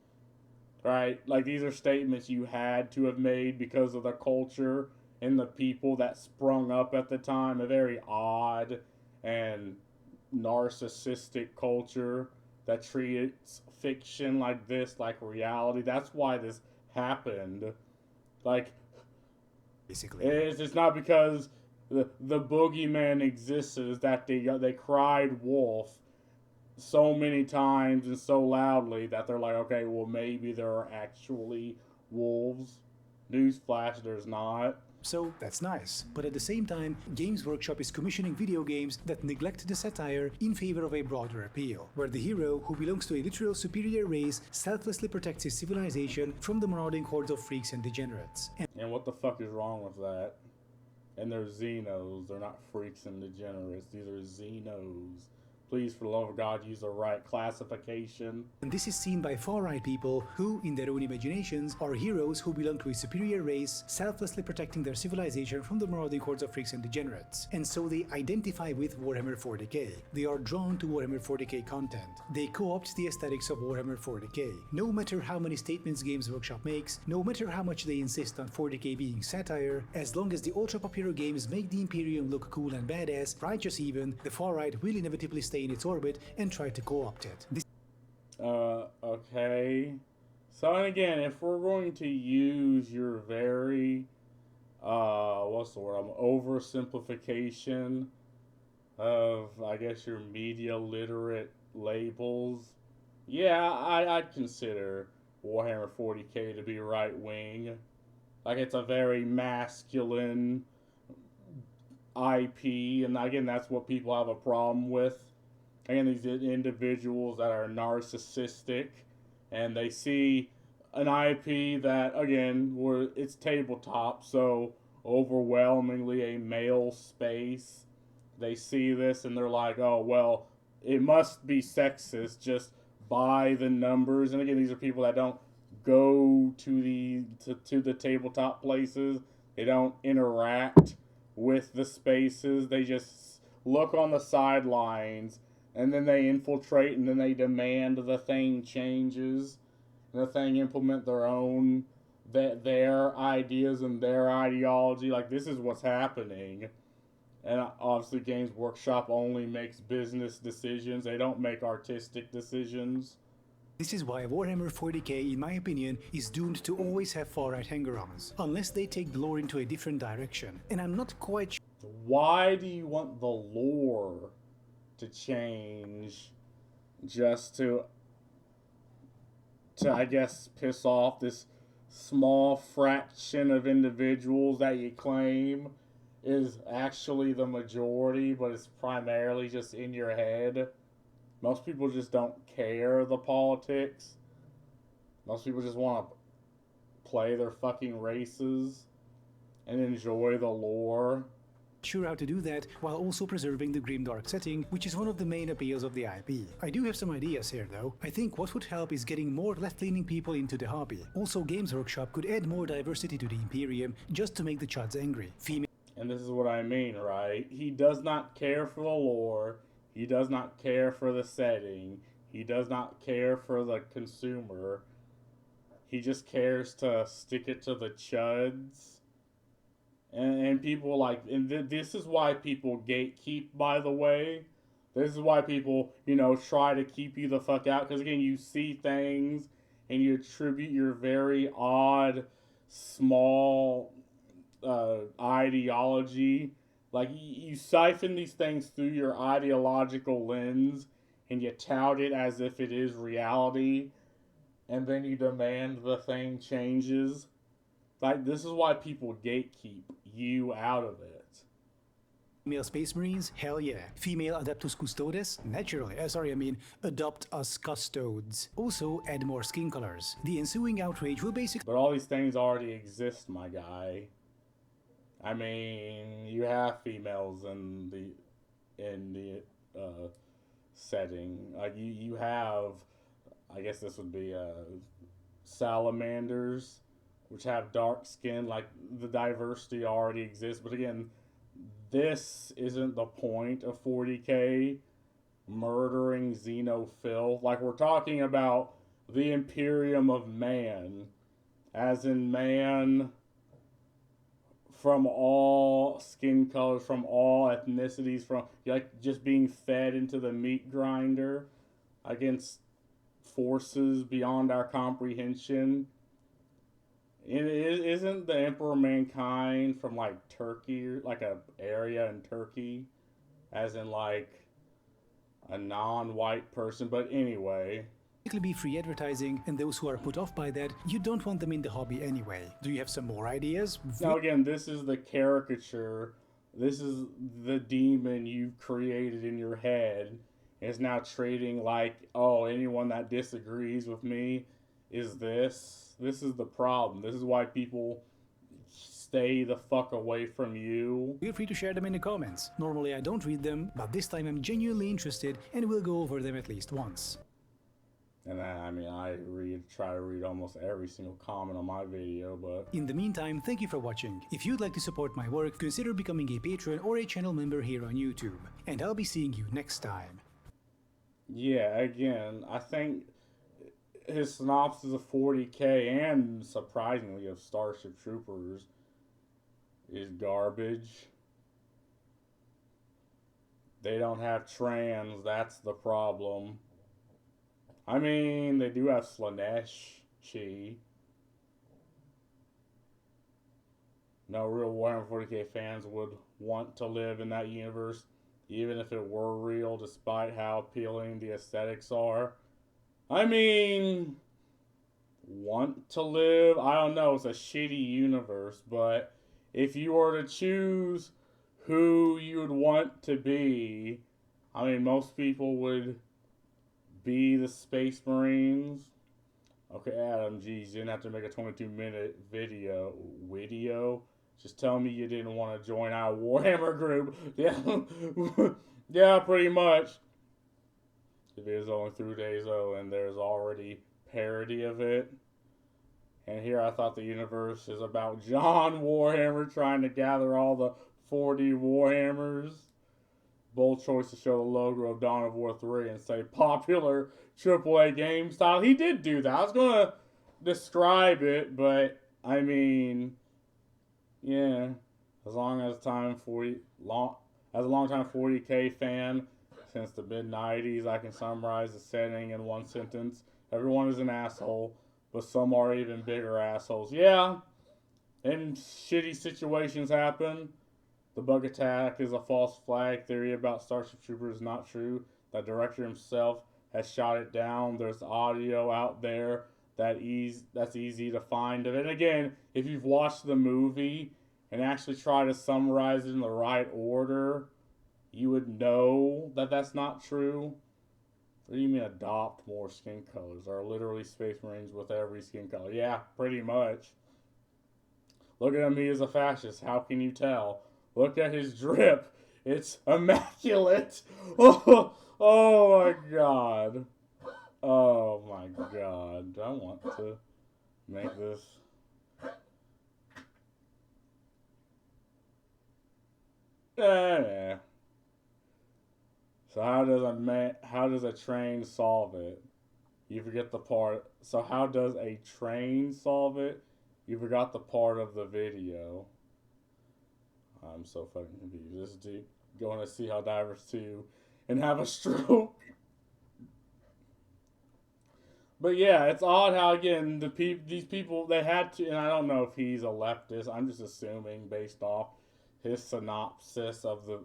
right? Like, these are statements you had to have made because of the culture and the people that sprung up at the time, a very odd and narcissistic culture that treats fiction like this, like reality. That's why this happened. Like, Basically, it's not because the boogeyman exists, is that they cried wolf so many times and so loudly that they're like, okay, well, maybe there are actually wolves. Newsflash, there's not. so that's nice. But at the same time, Games Workshop is commissioning video games that neglect the satire in favor of a broader appeal, where the hero, who belongs to a literal superior race, selflessly protects his civilization from the marauding hordes of freaks and degenerates. And what the fuck is wrong with that? And they're Xenos. They're not freaks and degenerates. These are Xenos. Please, for the love of God, use the right classification. And this is seen by far-right people who, in their own imaginations, are heroes who belong to a superior race, selflessly protecting their civilization from the marauding hordes of freaks and degenerates. And so they identify with Warhammer 40k. They are drawn to Warhammer 40k content. They co-opt the aesthetics of Warhammer 40k. No matter how many statements Games Workshop makes, no matter how much they insist on 40k being satire, as long as the ultra-popular games make the Imperium look cool and badass, righteous even, the far-right will inevitably stay in its orbit and try to co-opt it. Okay. So, and again, if we're going to use your very, what's the word, oversimplification of, I guess, your media literate labels, yeah, I'd consider Warhammer 40k to be right-wing. Like, it's a very masculine, IP, and again, that's what people have a problem with. Again, these individuals that are narcissistic, and they see an IP that, again, where it's tabletop, so overwhelmingly a male space. They see this and they're like, oh, well, it must be sexist just by the numbers. And again, these are people that don't go to the tabletop places. They don't interact with the spaces. They just look on the sidelines, and then they infiltrate, and then they demand the thing changes, and the thing implement their ideas and their ideology. Like, this is what's happening. And obviously Games Workshop only makes business decisions. They don't make artistic decisions. This is why Warhammer 40k, in my opinion, is doomed to always have far-right hanger-ons, unless they take the lore into a different direction. And I'm not quite sure. Why do you want the lore to change just to I guess piss off this small fraction of individuals that you claim is actually the majority, but it's primarily just in your head? Most people just don't care the politics. Most people just want to play their fucking races and enjoy the lore. Sure how to do that while also preserving the grimdark setting, which is one of the main appeals of the IP. I do have some ideas here though. I think what would help is getting more left-leaning people into the hobby. Also, Games Workshop could add more diversity to the Imperium just to make the Chuds angry. And this is what I mean, right? He does not care for the lore. He does not care for the setting. He does not care for the consumer. He just cares to stick it to the chuds. And people like, and this is why people gatekeep, by the way. This is why people, try to keep you the fuck out. Because again, you see things and you attribute your very odd, small ideology. Like, you siphon these things through your ideological lens and you tout it as if it is reality, and then you demand the thing changes. Like, this is why people gatekeep you out of it. Female Space Marines? Hell yeah. Female Adeptus Custodes? Naturally. Adopt us custodes. Also, add more skin colors. The ensuing outrage will basically... But all these things already exist, my guy. I mean, you have females in the setting. Like, you have, I guess this would be salamanders, which have dark skin. Like, the diversity already exists. But again, this isn't the point of 40k murdering xenophil. Like, we're talking about the Imperium of man, as in man from all skin colors, from all ethnicities, from like just being fed into the meat grinder against forces beyond our comprehension. And isn't the Emperor Mankind from like Turkey, like a area in Turkey, as in like a non-white person? But anyway, be free advertising, and those who are put off by that, you don't want them in the hobby anyway. Do you have some more ideas? Now again, this is the caricature. This is the demon you've created in your head. Is now trading like, oh, anyone that disagrees with me is this. This is the problem. This is why people stay the fuck away from you. Feel free to share them in the comments. Normally I don't read them, but this time I'm genuinely interested and will go over them at least once. And I try to read almost every single comment on my video, but... In the meantime, thank you for watching. If you'd like to support my work, consider becoming a patron or a channel member here on YouTube. And I'll be seeing you next time. Yeah, again, I think his synopsis of 40k and, surprisingly, of Starship Troopers is garbage. They don't have trans, that's the problem. I mean, they do have Slanesh, she. No real Warhammer 40k fans would want to live in that universe, even if it were real, despite how appealing the aesthetics are. I mean, want to live? I don't know, it's a shitty universe, but if you were to choose who you would want to be. I mean, most people would be the Space Marines. Okay, Adam, geez, you didn't have to make a 22-minute video. Just tell me you didn't want to join our Warhammer group. Yeah, yeah, pretty much. The video's only 3 days old, and there's already parody of it. And here I thought the universe is about John Warhammer trying to gather all the 40 Warhammers. Bold choice to show the logo of Dawn of War 3 and say popular AAA game style. He did do that. I was going to describe it, but I mean, yeah. As a longtime 40K fan since the mid-90s, I can summarize the setting in one sentence. Everyone is an asshole, but some are even bigger assholes. Yeah, and shitty situations happen. The bug attack is a false flag theory about Starship Troopers is not true. The director himself has shot it down. There's audio out there that's easy to find of it. And again, if you've watched the movie and actually try to summarize it in the right order, you would know that that's not true. What do you mean adopt more skin colors? There are literally Space Marines with every skin color. Yeah, pretty much. Look at him, he is a fascist. How can you tell? Look at his drip. It's immaculate. Oh, oh my god. Oh my god. I want to make this. Yeah. So how does a train solve it? You forget the part. So how does a train solve it? You forgot the part of the video. I'm so fucking confused. This dude going to see Helldivers 2 and have a stroke. But yeah, it's odd how again these people they had to, and I don't know if he's a leftist. I'm just assuming based off his synopsis of the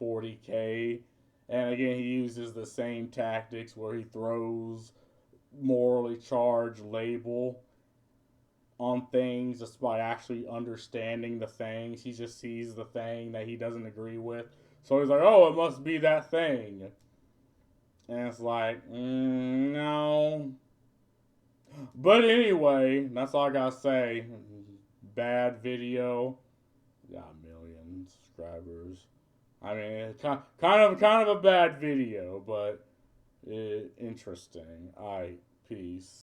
40K. And again, he uses the same tactics where he throws morally charged label on things just by actually understanding the things. He just sees the thing that he doesn't agree with. So he's like, oh, it must be that thing. And it's like, no. But anyway, that's all I gotta say. Bad video. Got a million subscribers. I mean, kind of a bad video, but interesting. Peace.